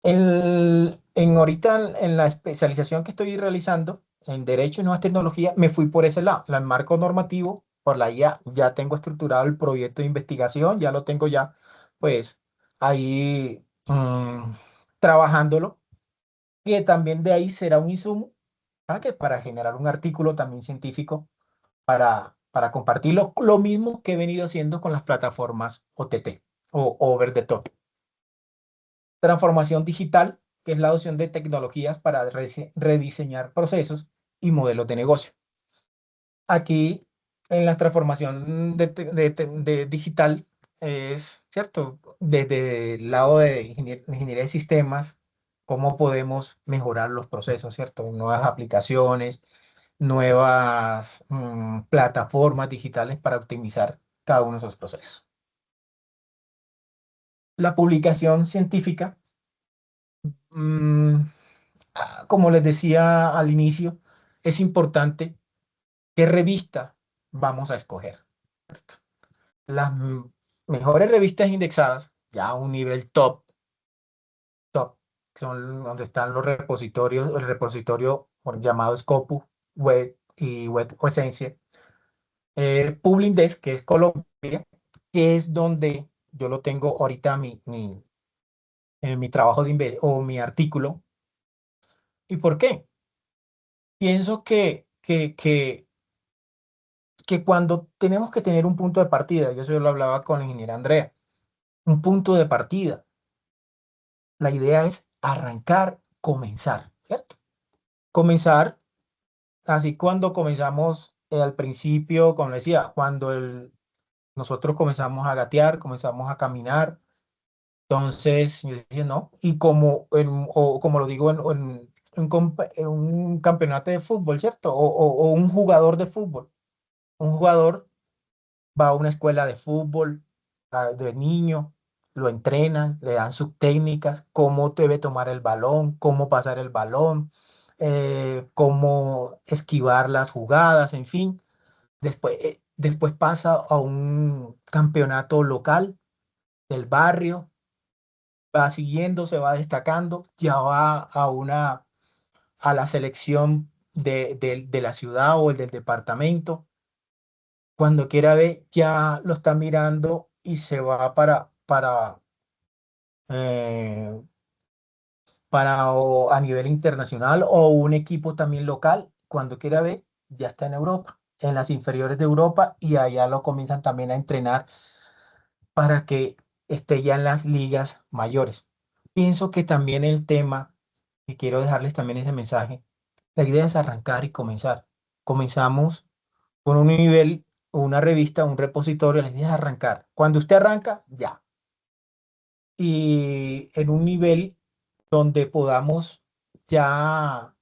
Ahorita en la especialización que estoy realizando en Derecho y Nuevas Tecnologías, me fui por ese lado, el marco normativo por la IA. Ya tengo estructurado el proyecto de investigación, ya lo tengo ya, pues, ahí trabajándolo, que también de ahí será un insumo para generar un artículo también científico para compartirlo, lo mismo que he venido haciendo con las plataformas OTT o Over the Top. Transformación digital, que es la adopción de tecnologías para rediseñar procesos y modelos de negocio. Aquí, en la transformación de digital, es cierto, desde el lado de ingeniería de sistemas, cómo podemos mejorar los procesos, ¿cierto? Nuevas aplicaciones, nuevas plataformas digitales para optimizar cada uno de esos procesos. La publicación científica, como les decía al inicio, es importante qué revista vamos a escoger. Las mejores revistas indexadas, ya a un nivel top, son donde están los repositorios, el repositorio llamado Scopus, Web y Web of Science. Publindex, que es Colombia, que es donde yo lo tengo ahorita mi trabajo o mi artículo. ¿Y por qué? Pienso que cuando tenemos que tener un punto de partida, yo eso lo hablaba con la ingeniera Andrea, un punto de partida, la idea es arrancar, comenzar, ¿cierto? Comenzar, así cuando comenzamos al principio, como decía, cuando nosotros comenzamos a gatear, comenzamos a caminar. Entonces, yo dije, no, y o como lo digo en un campeonato de fútbol, ¿cierto? O un jugador de fútbol. Un jugador va a una escuela de fútbol de niño, lo entrenan, le dan sus técnicas, cómo debe tomar el balón, cómo pasar el balón, cómo esquivar las jugadas, en fin. Después pasa a un campeonato local del barrio, va siguiendo, se va destacando, ya va a la selección de la ciudad o el del departamento. Cuando quiera ver, ya lo está mirando y se va eh, a nivel internacional o un equipo también local. Cuando quiera ver, ya está en Europa, en las inferiores de Europa, y allá lo comienzan también a entrenar para que esté ya en las ligas mayores. Pienso que también el tema, y quiero dejarles también ese mensaje, la idea es arrancar y comenzar. Comenzamos con un nivel, una revista, un repositorio, la idea es arrancar. Cuando usted arranca, ya. Y en un nivel donde podamos ya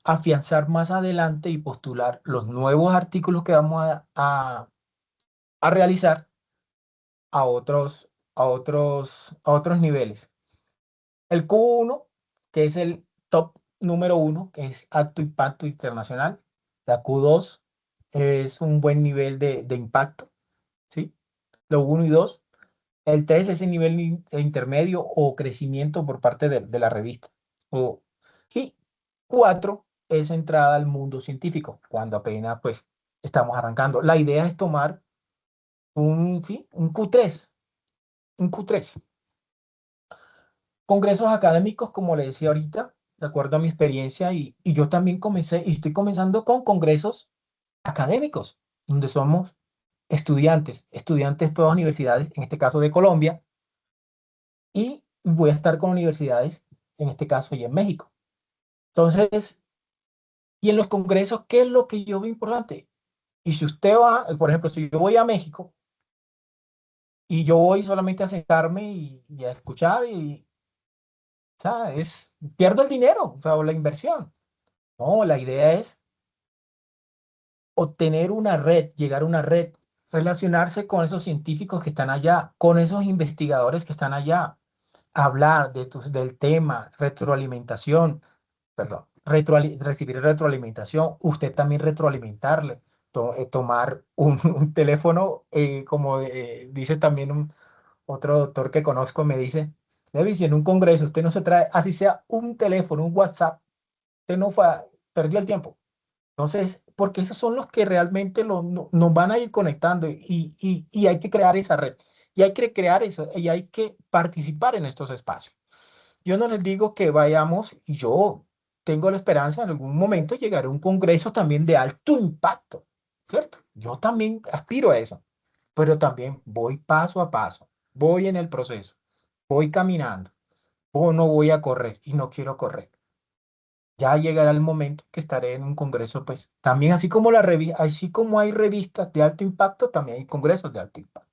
afianzar más adelante y postular los nuevos artículos que vamos a realizar a otros niveles. El Q1, que es el top número 1, que es alto impacto internacional. La Q2 es un buen nivel de impacto, ¿sí? Lo 1 y 2. El 3 es el nivel intermedio o crecimiento por parte de la revista. Y 4 es entrada al mundo científico, cuando apenas pues estamos arrancando. La idea es tomar ¿sí? un Q3. Un Q3. Congresos académicos, como le decía ahorita, de acuerdo a mi experiencia, y yo también comencé, y estoy comenzando con congresos académicos, donde somos estudiantes de todas las universidades, en este caso de Colombia, y voy a estar con universidades, en este caso, allá en México. Entonces, y en los congresos, ¿qué es lo que yo veo importante? Y si usted va, por ejemplo, si yo voy a México y yo voy solamente a sentarme y a escuchar, o sea, pierdo el dinero, o sea, o la inversión. No, la idea es obtener una red, llegar a una red, relacionarse con esos científicos que están allá, con esos investigadores que están allá, hablar del tema, retroalimentación, perdón, recibir retroalimentación, usted también retroalimentarle, tomar un teléfono, como dice también otro doctor que conozco, me dice, Levi, si en un congreso usted no se trae, así sea un teléfono, un WhatsApp, usted no fue, perdió el tiempo. Entonces, porque esos son los que realmente nos van a ir conectando y hay que crear esa red. Y hay que crear eso, y hay que participar en estos espacios. Yo no les digo que vayamos, y yo tengo la esperanza en algún momento llegar a un congreso también de alto impacto, ¿cierto? Yo también aspiro a eso, pero también voy paso a paso, voy en el proceso, voy caminando, o no voy a correr y no quiero correr. Ya llegará el momento que estaré en un congreso, pues también así como hay revistas de alto impacto, también hay congresos de alto impacto.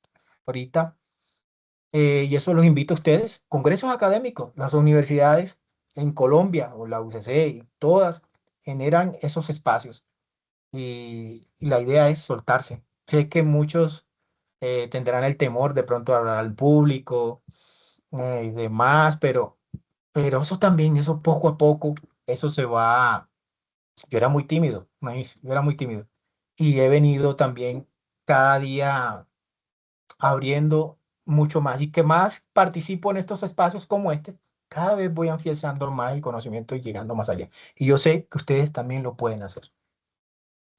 Ahorita, y eso los invito a ustedes, congresos académicos, las universidades en Colombia o la UCC, y todas generan esos espacios y la idea es soltarse. Sé que muchos tendrán el temor de pronto a hablar al público y demás, pero eso también, eso poco a poco, eso se va. Yo era muy tímido, imagínense, yo era muy tímido. Y he venido también cada día abriendo mucho más y que más participo en estos espacios como este, cada vez voy afianzando más el conocimiento y llegando más allá. Y yo sé que ustedes también lo pueden hacer.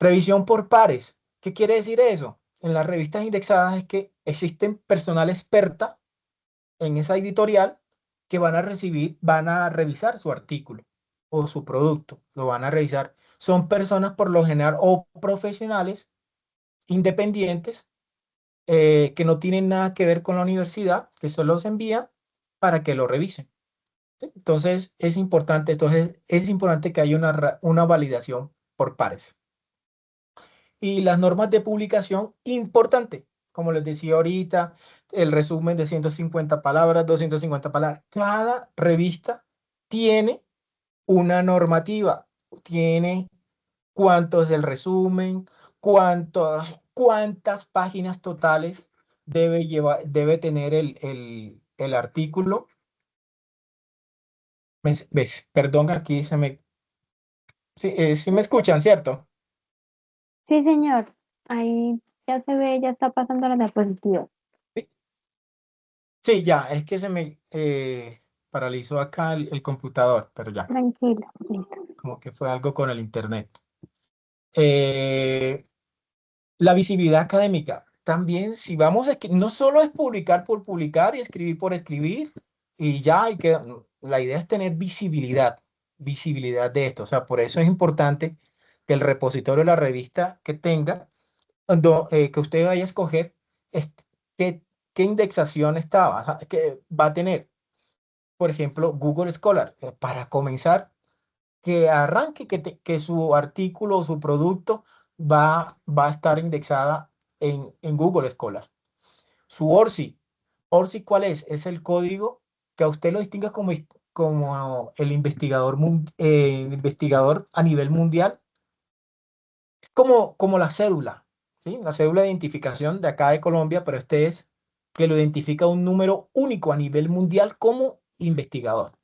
Revisión por pares. ¿Qué quiere decir eso? En las revistas indexadas es que existen personal experta en esa editorial que van a revisar su artículo o su producto, lo van a revisar. Son personas por lo general o profesionales independientes que no tienen nada que ver con la universidad, que solo los envían para que lo revisen. ¿Sí? Entonces es importante que haya una validación por pares. Y las normas de publicación, importante, como les decía ahorita, el resumen de 150 palabras, 250 palabras. Cada revista tiene una normativa, tiene cuánto es el resumen, cuántas páginas totales debe tener el artículo. ¿Ves? Perdón, aquí se me... Sí, sí me escuchan, ¿cierto? Sí, señor. Ahí ya se ve, ya está pasando la diapositiva. Sí, sí, ya, es que se me paralizó acá el computador, pero ya, Tranquila, listo. como que fue algo con el internet. Eh, la visibilidad académica. También, si vamos a no solo es publicar por publicar y escribir por escribir, y ya la idea es tener visibilidad de esto. O sea, por eso es importante que el repositorio de la revista que tenga, que usted vaya a escoger, este, qué, qué indexación que va a tener. Por ejemplo, Google Scholar, para comenzar, que arranque que su artículo o su producto va a estar indexada en Google Scholar. Su ORCI. ¿ORCI cuál es? Es el código que a usted lo distingue como el investigador a nivel mundial, como la cédula, ¿sí? La cédula de identificación de acá de Colombia, pero este es que lo identifica un número único a nivel mundial como investigador.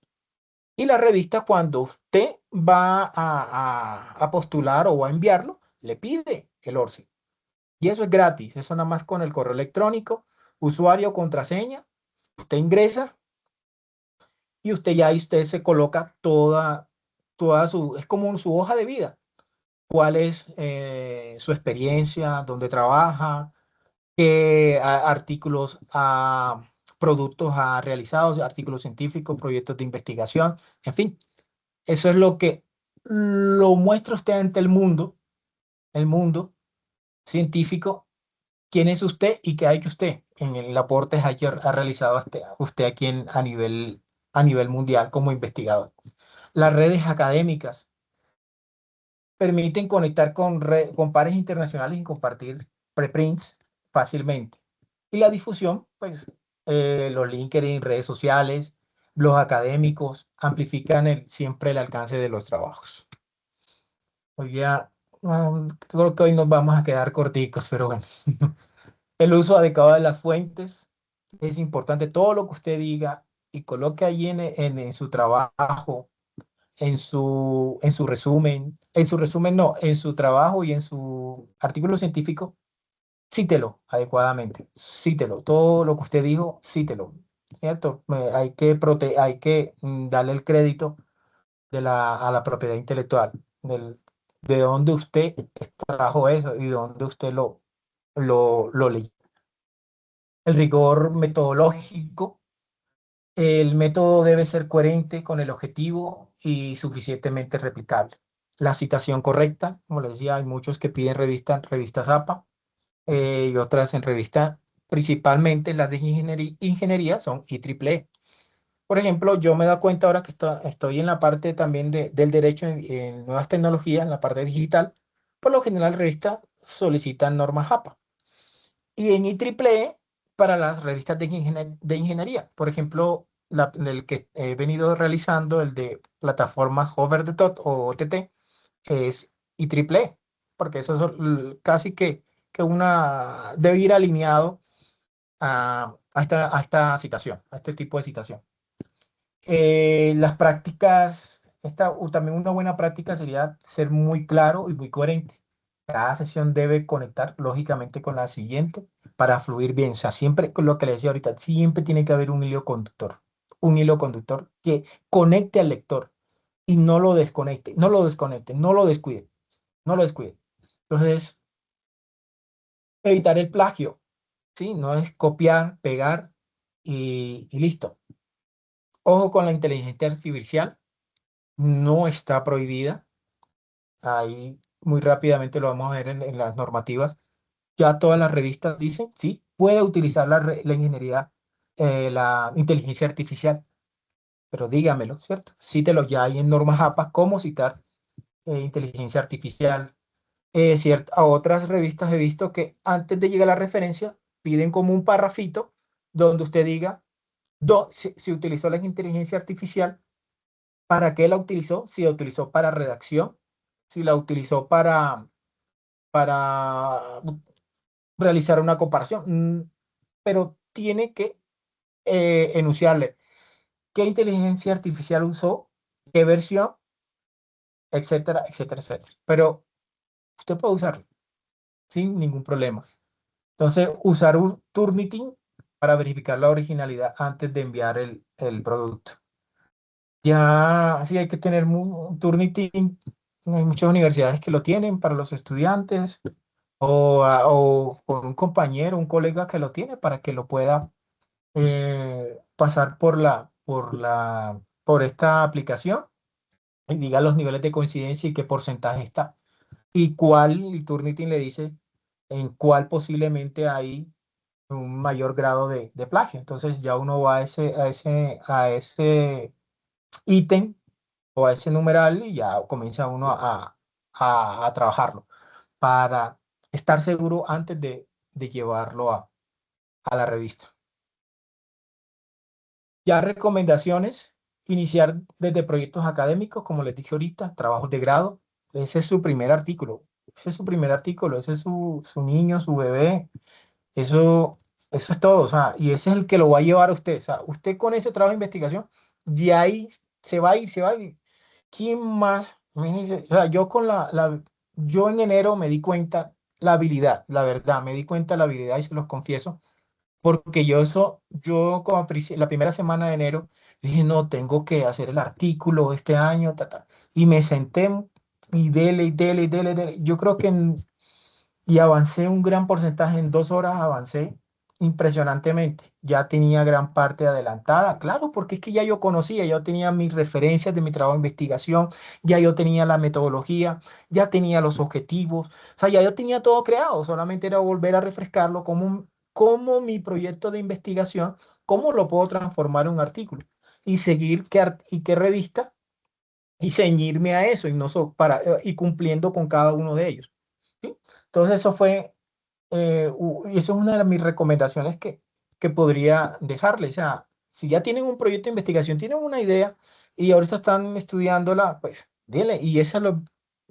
Y la revista, cuando usted va a postular o a enviarlo, le pide el ORCI. Y eso es gratis, eso nada más con el correo electrónico, usuario, contraseña, usted ingresa y usted se coloca es como su hoja de vida. ¿Cuál es su experiencia? ¿Dónde trabaja? ¿Qué artículos, productos ha realizado? Artículos científicos, proyectos de investigación, en fin. Eso es lo que lo muestra usted ante el mundo científico, quién es usted y qué ha hecho usted en el aporte que ha realizado usted aquí a nivel mundial como investigador. Las redes académicas permiten conectar con pares internacionales y compartir preprints fácilmente. Y la difusión, pues los LinkedIn, redes sociales, blogs académicos, amplifican siempre el alcance de los trabajos. Hoy ya, creo que hoy nos vamos a quedar corticos, pero bueno. El uso adecuado de las fuentes es importante. Todo lo que usted diga y coloque ahí en su trabajo, en su resumen no, en su trabajo y en su artículo científico, cítelo adecuadamente, cítelo. Todo lo que usted dijo, cítelo, ¿cierto? Hay que darle el crédito a la propiedad intelectual, de dónde usted trajo eso y de dónde usted lo leyó. El rigor metodológico. El método debe ser coherente con el objetivo y suficientemente replicable. La citación correcta, como les decía, hay muchos que piden revistas APA y otras en revista, principalmente las de ingeniería son IEEE. Por ejemplo, yo me he dado cuenta ahora que estoy en la parte también del derecho en nuevas tecnologías, en la parte digital, por lo general revistas solicitan normas APA. Y en IEEE para las revistas de ingeniería. Por ejemplo, el que he venido realizando, el de plataformas Over the Top o OTT, es IEEE, porque eso es casi que debe ir alineado a esta citación, a este tipo de citación. Las prácticas, también una buena práctica sería ser muy claro y muy coherente. Cada sesión debe conectar lógicamente con la siguiente para fluir bien. O sea, siempre, con lo que le decía ahorita, siempre tiene que haber un hilo conductor que conecte al lector y no lo desconecte, no lo desconecte, no lo descuide, no lo descuide. Entonces, evitar el plagio, ¿sí? No es copiar, pegar y listo. Ojo con la inteligencia artificial, no está prohibida. Ahí muy rápidamente lo vamos a ver en las normativas. Ya todas las revistas dicen, sí, puede utilizar la ingeniería, la inteligencia artificial, pero dígamelo, ¿cierto? Cítelo ya hay en normas APA cómo citar inteligencia artificial. Cierto, a otras revistas he visto que antes de llegar a la referencia piden como un parrafito donde usted diga si utilizó la inteligencia artificial, para qué la utilizó, si la utilizó para redacción, si la utilizó para realizar una comparación, pero tiene que enunciarle qué inteligencia artificial usó, qué versión, etcétera, etcétera, etcétera. Pero usted puede usarlo sin ningún problema. Entonces, usar un Turnitin para verificar la originalidad antes de enviar el producto. Ya sí hay que tener un Turnitin. Hay muchas universidades que lo tienen para los estudiantes o con un compañero, un colega que lo tiene para que lo pueda pasar por esta aplicación y diga los niveles de coincidencia y qué porcentaje está. Y el Turnitin le dice en cuál posiblemente hay un mayor grado de plagio. Entonces ya uno va a ese ítem o a ese numeral y ya comienza uno a trabajarlo para estar seguro antes de llevarlo a la revista. Ya recomendaciones, iniciar desde proyectos académicos, como les dije ahorita, trabajos de grado. Ese es su primer artículo. Ese es su primer artículo, ese es su niño, su bebé. Eso es todo. O sea, y ese es el que lo va a llevar a usted. O sea, usted con ese trabajo de investigación, de ahí se va a ir. ¿Quién más? Imagínense, o sea, yo en enero me di cuenta la habilidad, la verdad, me di cuenta la habilidad y se los confieso porque yo como la primera semana de enero dije, no, tengo que hacer el artículo este año, y me senté y dele, y dele, y dele, dele. Yo creo que y avancé un gran porcentaje, en 2 horas avancé impresionantemente. Ya tenía gran parte adelantada, claro, porque es que ya yo conocía, yo tenía mis referencias de mi trabajo de investigación, ya yo tenía la metodología, ya tenía los objetivos, o sea, ya yo tenía todo creado, solamente era volver a refrescarlo como mi proyecto de investigación, cómo lo puedo transformar en un artículo y seguir qué revista y ceñirme a eso y, no y cumpliendo con cada uno de ellos. ¿Sí? Entonces eso fue y eso es una de mis recomendaciones que podría dejarle. O sea, si ya tienen un proyecto de investigación, tienen una idea y ahorita están estudiándola, pues dile, y esa lo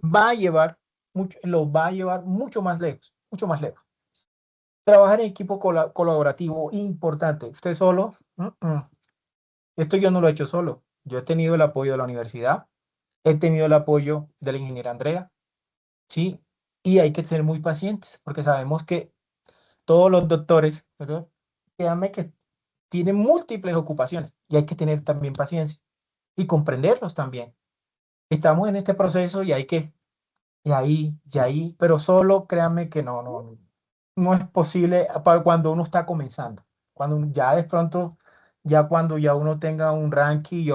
va a llevar mucho más lejos, mucho más lejos. Trabajar en equipo colaborativo, importante. Usted solo, esto yo no lo he hecho solo. Yo he tenido el apoyo de la universidad, he tenido el apoyo de la ingeniera Andrea, ¿sí? Y hay que ser muy pacientes porque sabemos que todos los doctores, ¿verdad? Créanme que tienen múltiples ocupaciones y hay que tener también paciencia y comprenderlos también. Estamos en este proceso y ahí, pero solo créanme que no es posible para cuando uno está comenzando. Ya de pronto, ya cuando ya uno tenga un ranking y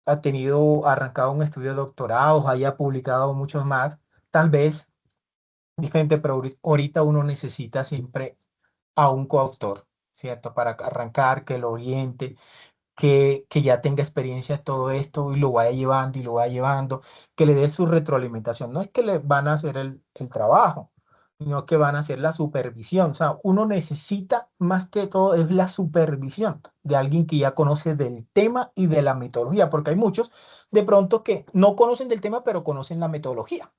ha tenido arrancado un estudio de doctorado, haya publicado muchos más, tal vez diferente, pero ahorita uno necesita siempre a un coautor, ¿cierto? Para arrancar, que lo oriente, que ya tenga experiencia en todo esto y lo vaya llevando y lo vaya llevando, que le dé su retroalimentación. No es que le van a hacer el trabajo, sino que van a hacer la supervisión. O sea, uno necesita más que todo es la supervisión de alguien que ya conoce del tema y de la metodología, porque hay muchos de pronto que no conocen del tema, pero conocen la metodología.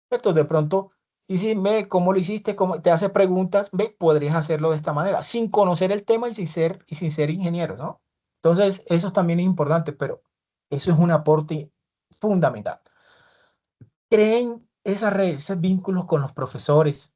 ¿Cierto? De pronto, y si ve cómo lo hiciste, cómo te hace preguntas, ve, podrías hacerlo de esta manera, sin conocer el tema y sin ser ingeniero, ¿no? Entonces, eso también es importante, pero eso es un aporte fundamental. Creen esa red, esos vínculos con los profesores,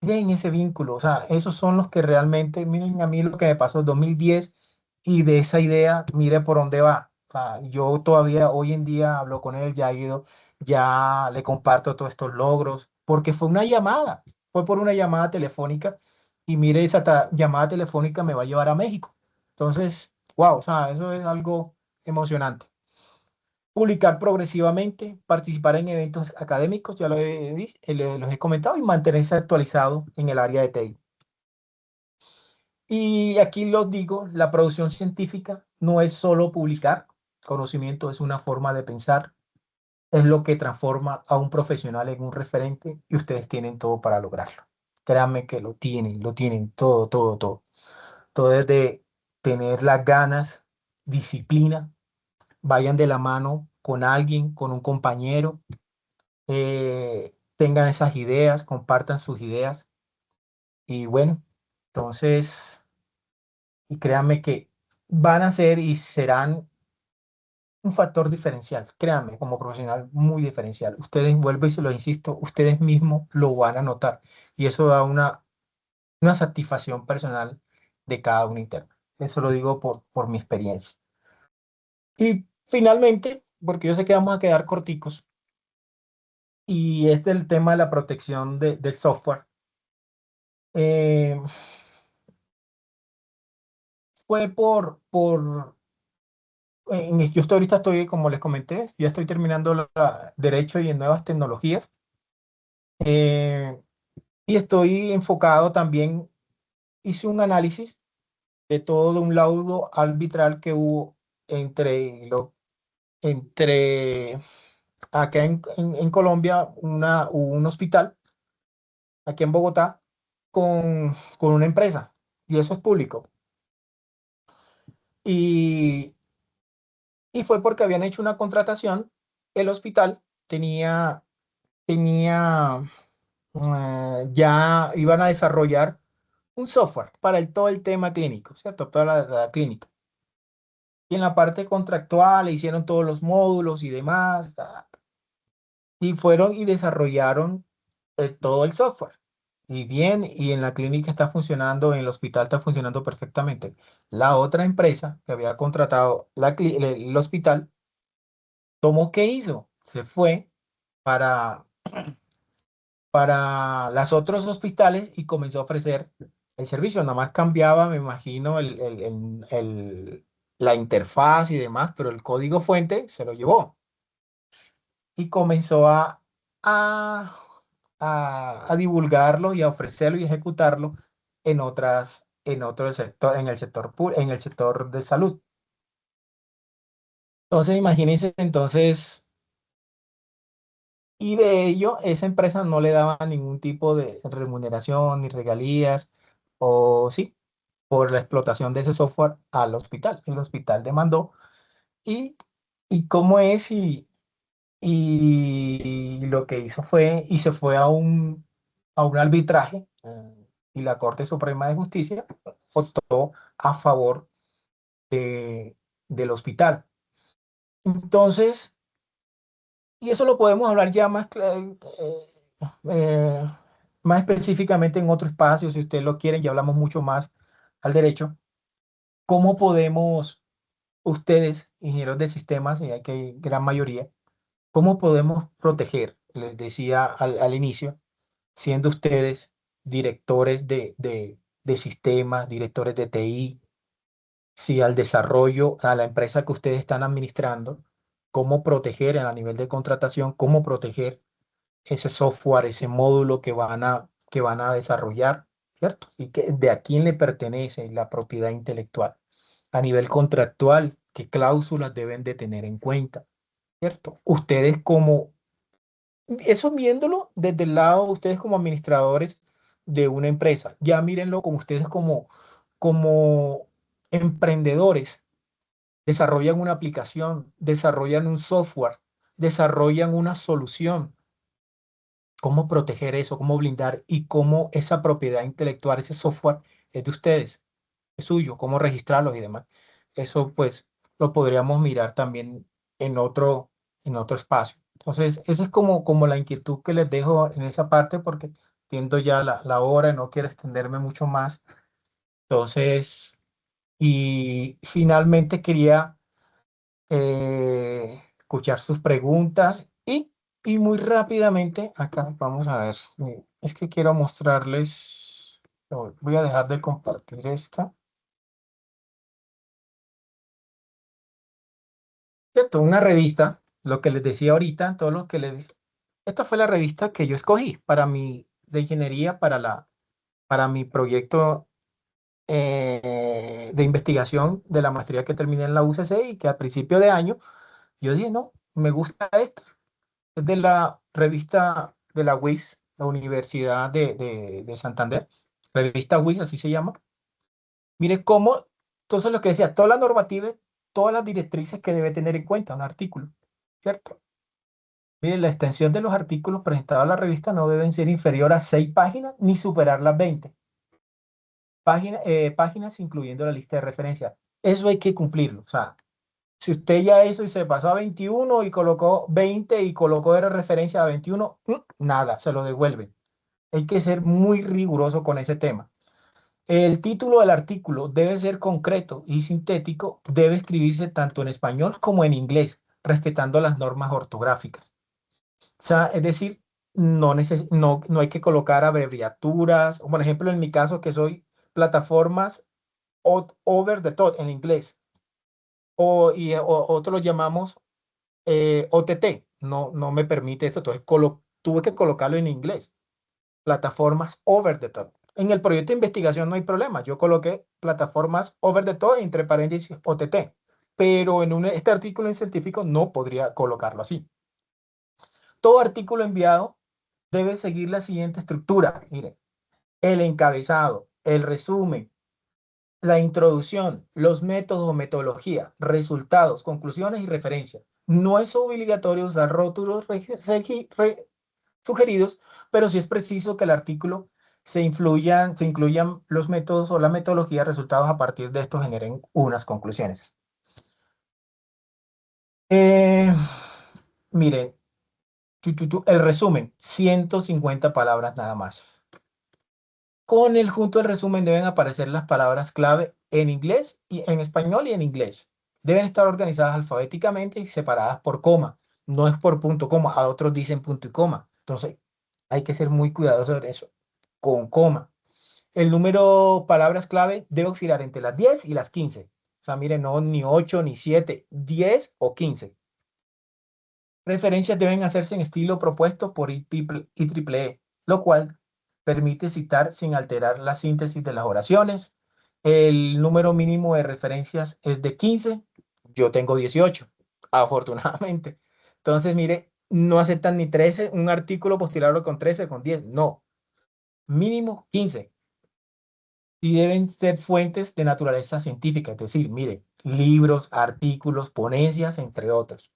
creen ese vínculo, o sea, esos son los que realmente, miren a mí lo que me pasó en 2010 y de esa idea, mire por dónde va. O sea, yo todavía hoy en día hablo con él, ya he ido, ya le comparto todos estos logros, porque fue por una llamada telefónica y mire, esa llamada telefónica me va a llevar a México. Entonces, wow, o sea, eso es algo emocionante. Publicar progresivamente, participar en eventos académicos, ya los he comentado, y mantenerse actualizado en el área de TI. Y aquí los digo, la producción científica no es solo publicar, conocimiento es una forma de pensar, es lo que transforma a un profesional en un referente y ustedes tienen todo para lograrlo. Créanme que lo tienen todo, todo, todo. Todo desde tener las ganas, disciplina, vayan de la mano con alguien, con un compañero, tengan esas ideas, compartan sus ideas y bueno, entonces, y créanme que van a ser y serán un factor diferencial, créanme, como profesional muy diferencial. Ustedes, vuelvo y se lo insisto, ustedes mismos lo van a notar y eso da una satisfacción personal de cada uno interno. Eso lo digo por mi experiencia. Y finalmente, porque yo sé que vamos a quedar corticos, y este es el tema de la protección del software. Eh, fue yo ahorita estoy, como les comenté, ya estoy terminando Derecho y en nuevas tecnologías. eh, y estoy enfocado también, hice un análisis de todo un laudo arbitral que hubo entre acá en Colombia, hubo un hospital, aquí en Bogotá, con una empresa, y eso es público. Y, y fue porque habían hecho una contratación, el hospital tenía ya iban a desarrollar un software para todo el tema clínico, ¿cierto? Toda la clínica. Y en la parte contractual le hicieron todos los módulos y demás, y fueron y desarrollaron todo el software. Y bien, y en la clínica está funcionando, en el hospital está funcionando perfectamente. La otra empresa que había contratado el hospital, ¿tomó qué hizo? Se fue para para los otros hospitales y comenzó a ofrecer el servicio. Nada más cambiaba, me imagino, la interfaz y demás, pero el código fuente se lo llevó y comenzó a, a divulgarlo y a ofrecerlo y ejecutarlo en otro sector, en el sector de salud. Entonces, imagínense entonces, y de ello, esa empresa no le daba ningún tipo de remuneración ni regalías, o sí, por la explotación de ese software al hospital. El hospital demandó y, y cómo es, y lo que hizo fue, y se fue a un arbitraje, y la Corte Suprema de Justicia votó a favor del hospital. Entonces, y eso lo podemos hablar ya eh, más específicamente en otro espacio, si ustedes lo quieren, ya hablamos mucho más al derecho. ¿Cómo podemos, ustedes, ingenieros de sistemas, y aquí hay gran mayoría, cómo podemos proteger? Les decía al inicio, siendo ustedes directores de sistemas, directores de TI, si al desarrollo, a la empresa que ustedes están administrando, cómo proteger a nivel de contratación, cómo proteger ese software, ese módulo que van a desarrollar, ¿cierto? Y que de a quién le pertenece la propiedad intelectual. A nivel contractual, qué cláusulas deben de tener en cuenta, ¿cierto? Ustedes como, eso viéndolo desde el lado, ustedes como administradores de una empresa, ya mírenlo como ustedes como emprendedores, desarrollan una aplicación, desarrollan un software, desarrollan una solución. ¿Cómo proteger eso? ¿Cómo blindar? Y cómo esa propiedad intelectual, ese software es de ustedes, es suyo, cómo registrarlos y demás. Eso pues lo podríamos mirar también en otro espacio. Entonces, esa es como la inquietud que les dejo en esa parte porque viendo ya la hora y no quiero extenderme mucho más. Entonces, y finalmente quería escuchar sus preguntas y muy rápidamente, acá vamos a ver, es que quiero mostrarles, voy a dejar de compartir esta, ¿cierto? Una revista, lo que les decía ahorita, todo lo que les, esta fue la revista que yo escogí para de ingeniería, para mi proyecto de investigación de la maestría que terminé en la UCC y que a principio de año yo dije, no, me gusta esta. Es de la revista de la UIS, la Universidad de Santander, revista UIS, así se llama. Mire cómo, entonces lo que decía, toda la normativa, todas las directrices que debe tener en cuenta un artículo, ¿cierto? Mire, la extensión de los artículos presentados a la revista no deben ser inferior a 6 páginas ni superar las 20 páginas, incluyendo la lista de referencia. Eso hay que cumplirlo. O sea, si usted ya hizo y se pasó a 21 y colocó 20 y colocó de referencia a 21, nada, se lo devuelven. Hay que ser muy riguroso con ese tema. El título del artículo debe ser concreto y sintético, debe escribirse tanto en español como en inglés, respetando las normas ortográficas. O sea, es decir, no hay que colocar abreviaturas, o por ejemplo, en mi caso, que soy plataformas over the top en inglés, otros lo llamamos OTT, no me permite esto, entonces tuve que colocarlo en inglés, plataformas over the top. En el proyecto de investigación no hay problema, yo coloqué plataformas over the top entre paréntesis OTT, pero en este artículo en científico no podría colocarlo así. Todo artículo enviado debe seguir la siguiente estructura, miren, el encabezado, el resumen, la introducción, los métodos o metodología, resultados, conclusiones y referencias. No es obligatorio usar rótulos sugeridos, pero sí es preciso que el artículo se incluyan los métodos o la metodología, resultados a partir de esto generen unas conclusiones. Miren, el resumen, 150 palabras nada más. Junto al resumen deben aparecer las palabras clave en inglés y en español y en inglés. Deben estar organizadas alfabéticamente y separadas por coma. No es por punto coma. A otros dicen punto y coma. Entonces, Hay que ser muy cuidadoso de eso, con coma. El número palabras clave debe oscilar entre las 10 y las 15. O sea, miren, no ni 8 ni 7, 10 o 15. Referencias deben hacerse en estilo propuesto por IEEE, lo cual permite citar sin alterar la síntesis de las oraciones. El número mínimo de referencias es de 15. Yo tengo 18, afortunadamente. Entonces, mire, no aceptan ni 13, un artículo postularlo con 13, con 10. No, mínimo 15. Y deben ser fuentes de naturaleza científica, es decir, mire, libros, artículos, ponencias, entre otros.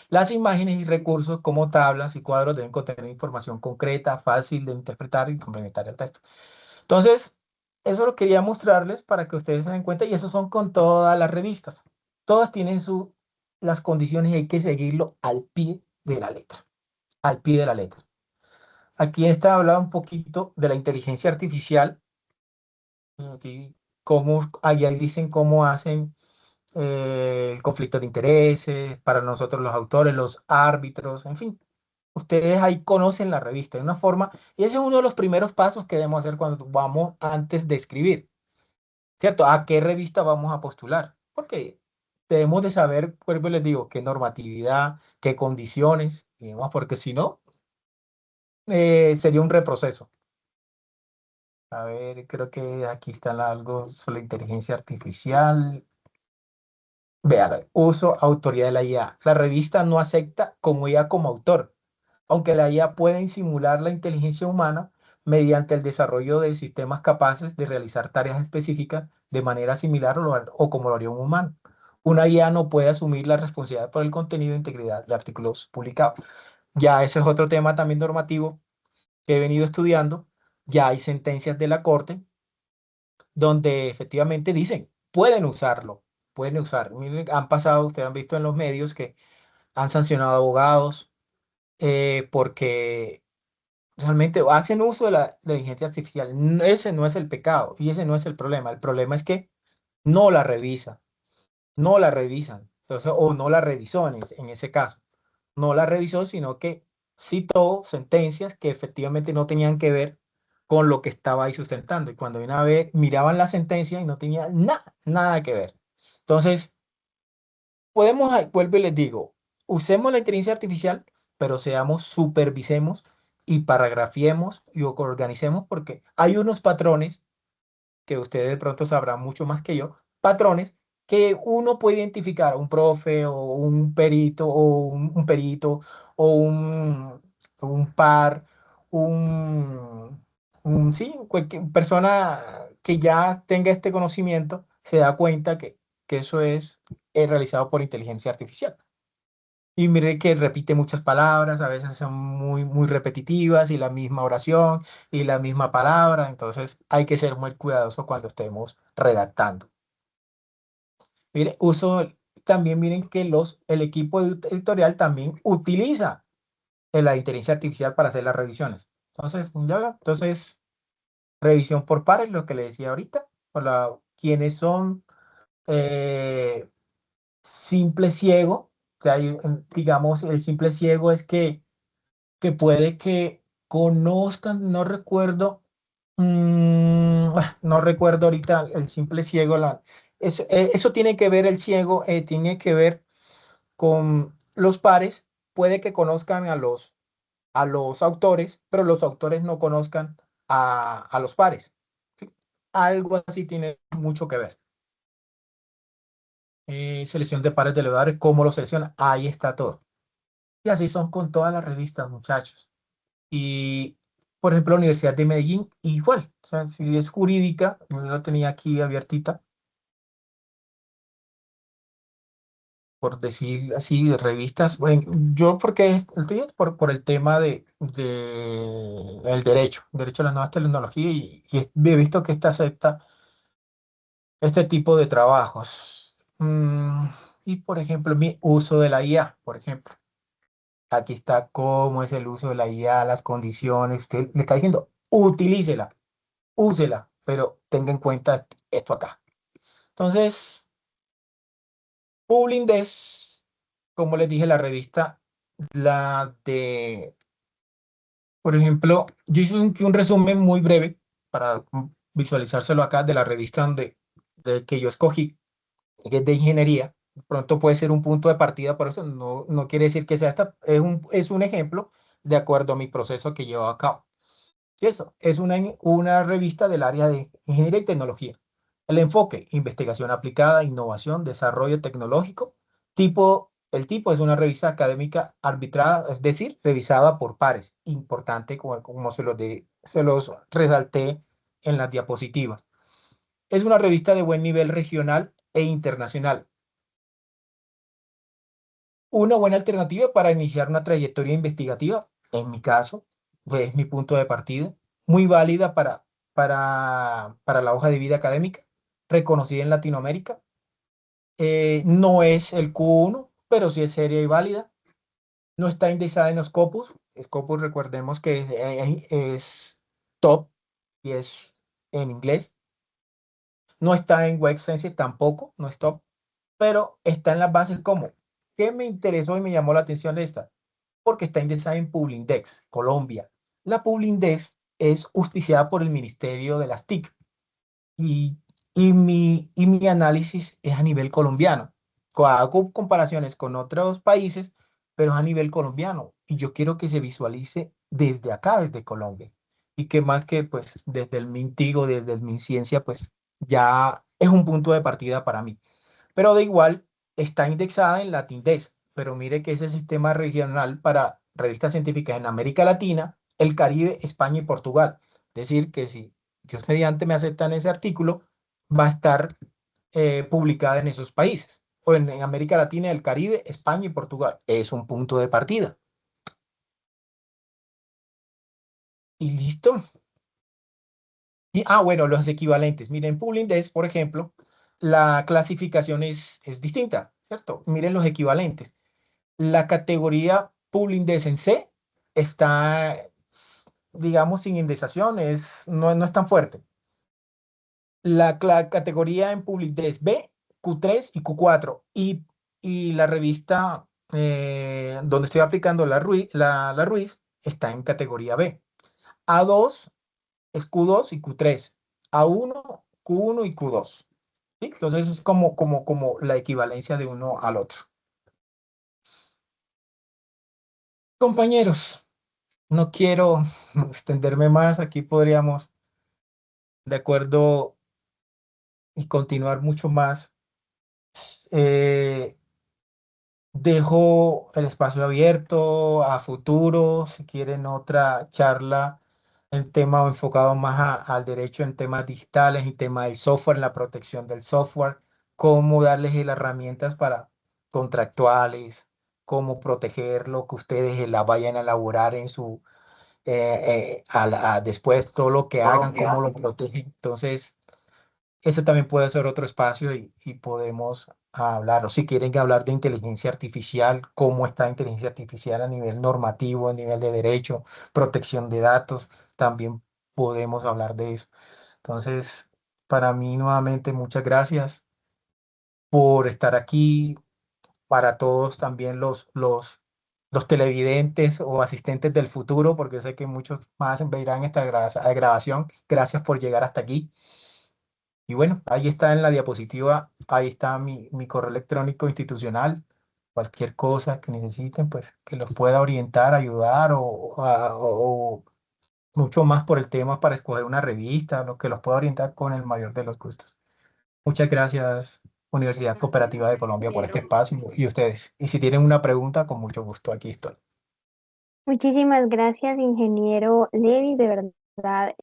Las imágenes y recursos como tablas y cuadros deben contener información concreta, fácil de interpretar y complementar el texto. Entonces, eso lo quería mostrarles para que ustedes se den cuenta, y eso son con todas las revistas. Todas tienen las condiciones y hay que seguirlo al pie de la letra. Al pie de la letra. Aquí está hablando un poquito de la inteligencia artificial. Aquí, ahí dicen cómo hacen el conflicto de intereses, para nosotros los autores, los árbitros, en fin. Ustedes ahí conocen la revista de una forma, y ese es uno de los primeros pasos que debemos hacer cuando vamos antes de escribir, ¿cierto? ¿A qué revista vamos a postular? Porque debemos de saber, pues les digo, qué normatividad, qué condiciones y demás, porque si no, sería un reproceso. A ver, creo que aquí está algo sobre inteligencia artificial. Vean, uso autoría de la IA. La revista no acepta como IA como autor, aunque la IA puede simular la inteligencia humana mediante el desarrollo de sistemas capaces de realizar tareas específicas de manera similar o como lo haría un humano. Una IA no puede asumir la responsabilidad por el contenido e integridad de artículos publicados. Ya ese es otro tema también normativo que he venido estudiando. Ya hay sentencias de la Corte donde efectivamente dicen, pueden usarlo, pueden usar. Miren, han pasado, ustedes han visto en los medios que han sancionado abogados porque realmente hacen uso de la inteligencia artificial. Ese no es el pecado y ese no es el problema. El problema es que no la revisan, no la revisan. Entonces, o no la revisó en ese caso. No la revisó, sino que citó sentencias que efectivamente no tenían que ver con lo que estaba ahí sustentando. Y cuando vino a ver, miraban la sentencia y no tenía nada, nada que ver. Entonces, podemos, vuelvo y les digo, usemos la inteligencia artificial, pero supervisemos y paragrafiemos y organicemos, porque hay unos patrones que ustedes de pronto sabrán mucho más que yo, patrones que uno puede identificar, un profe o un perito o un perito o un par, sí, cualquier persona que ya tenga este conocimiento se da cuenta que eso es realizado por inteligencia artificial. Y mire que repite muchas palabras, a veces son muy, muy repetitivas y la misma oración y la misma palabra, entonces hay que ser muy cuidadoso cuando estemos redactando. Mire, también miren que el equipo editorial también utiliza la inteligencia artificial para hacer las revisiones. Entonces, revisión por pares, lo que le decía ahorita, quienes son eh, simple ciego, que hay, digamos, el simple ciego es que puede que conozcan, no recuerdo, no recuerdo ahorita el simple ciego, eso tiene que ver el ciego, tiene que ver con los pares, puede que conozcan a los autores, pero los autores no conozcan a los pares. ¿Sí? Algo así tiene mucho que ver. Selección de pares de leudadores, ¿cómo lo selecciona? Ahí está todo. Y así son con todas las revistas, muchachos. Y, por ejemplo, la Universidad de Medellín, igual. O sea, si es jurídica, yo lo tenía aquí abiertita, por decir así, de revistas. Bueno, yo porque estoy por el tema el derecho a las nuevas tecnologías y he visto que esta acepta este tipo de trabajos. Y, por ejemplo, mi uso de la IA, por ejemplo. Aquí está cómo es el uso de la IA, las condiciones. Usted le está diciendo, utilícela, úsela, pero tenga en cuenta esto acá. Entonces, Publindest, como les dije, la revista, la de Por ejemplo, yo hice un resumen muy breve para visualizárselo acá de la revista que yo escogí, que es de ingeniería. De pronto puede ser un punto de partida, por eso no quiere decir que sea esta, es un ejemplo de acuerdo a mi proceso que llevo a cabo. Y eso es una revista del área de ingeniería y tecnología. El enfoque, investigación aplicada, innovación, desarrollo tecnológico. El tipo es una revista académica arbitrada, es decir, revisada por pares. Importante, como se los resalté en las diapositivas. Es una revista de buen nivel regional e internacional. Una buena alternativa para iniciar una trayectoria investigativa, en mi caso, pues es mi punto de partida, muy válida para la hoja de vida académica, reconocida en Latinoamérica. No es el Q1, pero sí es seria y válida. No está indexada en Scopus. Scopus, recordemos que es top y es en inglés. No está en Web Science tampoco, no es top, pero está en las bases como. ¿Qué me interesó y me llamó la atención de esta? Porque está indexada en Publindex, Colombia. La Publindex es auspiciada por el Ministerio de las TIC y, y mi análisis es a nivel colombiano. Hago comparaciones con otros países, pero es a nivel colombiano y yo quiero que se visualice desde acá, desde Colombia. Y que más que pues desde el Mintigo, desde el MinCiencia, pues ya es un punto de partida para mí. Pero de igual está indexada en Latindex, pero mire que ese sistema regional para revistas científicas en América Latina, el Caribe, España y Portugal. Es decir, que si Dios mediante me aceptan ese artículo, va a estar publicada en esos países, o en América Latina, el Caribe, España y Portugal. Es un punto de partida. Y listo. Bueno, los equivalentes. Miren, Publindex, por ejemplo, la clasificación es distinta, ¿cierto? Miren los equivalentes. La categoría Publindex en C está, digamos, sin indexación, no es tan fuerte. La categoría en Publindex B, Q3 y Q4. Y la revista donde estoy aplicando la Ruiz está en categoría B. A2 es Q2 y Q3. A1, Q1 y Q2. ¿Sí? Entonces es como la equivalencia de uno al otro. Compañeros, no quiero extenderme más. Aquí podríamos, de acuerdo, y continuar mucho más. Eh, Dejo el espacio abierto a futuro, si quieren otra charla en tema o enfocado más al derecho en temas digitales, en tema del software, en la protección del software, cómo darles las herramientas para contractuales, cómo proteger lo que ustedes la vayan a elaborar en su, después todo lo que hagan, cómo lo protegen. Entonces, ese también puede ser otro espacio y podemos hablar, o si quieren hablar de inteligencia artificial, cómo está la inteligencia artificial a nivel normativo, a nivel de derecho, protección de datos, también podemos hablar de eso. Entonces, para mí nuevamente, muchas gracias por estar aquí, para todos también los televidentes o asistentes del futuro, porque sé que muchos más verán esta grabación. Gracias por llegar hasta aquí. Y bueno, ahí está en la diapositiva, ahí está mi correo electrónico institucional. Cualquier cosa que necesiten, pues que los pueda orientar, ayudar o mucho más por el tema para escoger una revista, lo que los pueda orientar con el mayor de los gustos. Muchas gracias, Universidad Cooperativa de Colombia, por este espacio y ustedes. Y si tienen una pregunta, con mucho gusto, aquí estoy. Muchísimas gracias, ingeniero Levi. De verdad,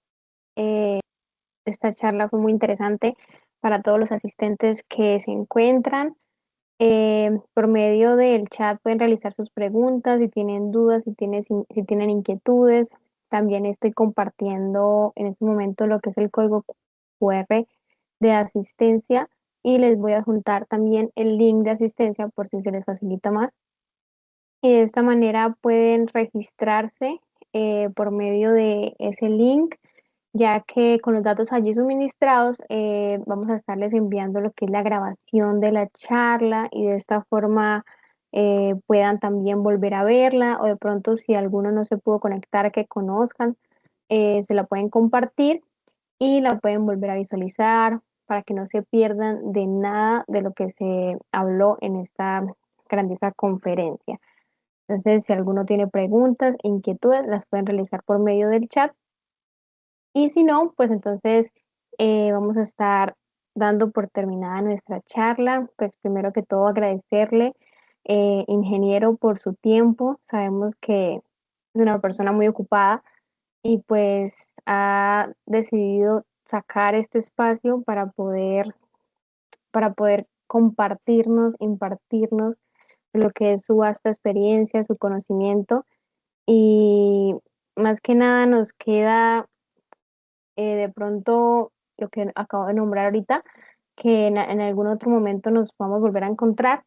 esta charla fue muy interesante para todos los asistentes que se encuentran. Por medio del chat pueden realizar sus preguntas, si tienen dudas, si tienen inquietudes. También estoy compartiendo en este momento lo que es el código QR de asistencia y les voy a juntar también el link de asistencia por si se les facilita más. Y de esta manera pueden registrarse por medio de ese link, ya que con los datos allí suministrados vamos a estarles enviando lo que es la grabación de la charla y de esta forma puedan también volver a verla, o de pronto si alguno no se pudo conectar, que conozcan, se la pueden compartir y la pueden volver a visualizar para que no se pierdan de nada de lo que se habló en esta grandiosa conferencia. Entonces, si alguno tiene preguntas e inquietudes, las pueden realizar por medio del chat. Y si no, pues entonces vamos a estar dando por terminada nuestra charla. Pues primero que todo agradecerle, ingeniero, por su tiempo. Sabemos que es una persona muy ocupada y pues ha decidido sacar este espacio para poder compartirnos, impartirnos lo que es su vasta experiencia, su conocimiento. Y más que nada nos queda de pronto lo que acabo de nombrar ahorita, que en algún otro momento nos podamos volver a encontrar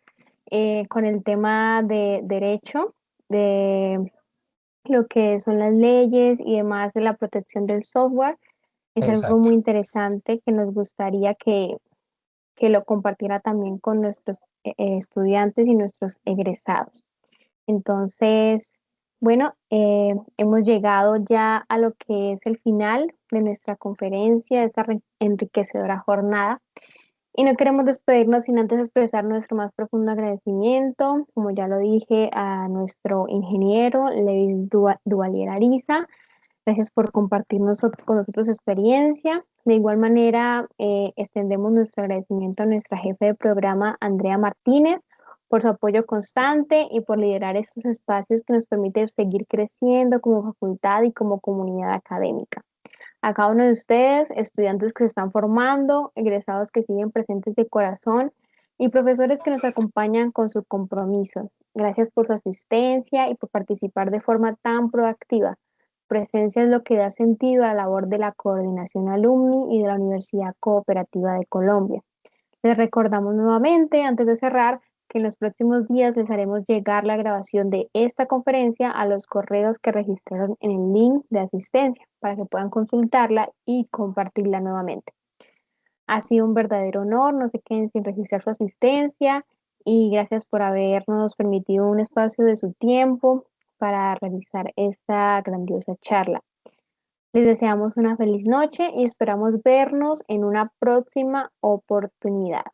con el tema de derecho, de lo que son las leyes y demás de la protección del software. Es algo Exacto. muy interesante que nos gustaría que lo compartiera también con nuestros estudiantes y nuestros egresados. Entonces, bueno, hemos llegado ya a lo que es el final de nuestra conferencia, de esta enriquecedora jornada. Y no queremos despedirnos sin antes expresar nuestro más profundo agradecimiento, como ya lo dije, a nuestro ingeniero Lewis Duvalier Ariza. Gracias por compartir con nosotros su experiencia. De igual manera, extendemos nuestro agradecimiento a nuestra jefe de programa, Andrea Martínez, por su apoyo constante y por liderar estos espacios que nos permiten seguir creciendo como facultad y como comunidad académica. A cada uno de ustedes, estudiantes que se están formando, egresados que siguen presentes de corazón y profesores que nos acompañan con su compromiso. Gracias por su asistencia y por participar de forma tan proactiva. Presencia es lo que da sentido a la labor de la Coordinación Alumni y de la Universidad Cooperativa de Colombia. Les recordamos nuevamente, antes de cerrar, que en los próximos días les haremos llegar la grabación de esta conferencia a los correos que registraron en el link de asistencia para que puedan consultarla y compartirla nuevamente. Ha sido un verdadero honor, no se queden sin registrar su asistencia y gracias por habernos permitido un espacio de su tiempo para realizar esta grandiosa charla. Les deseamos una feliz noche y esperamos vernos en una próxima oportunidad.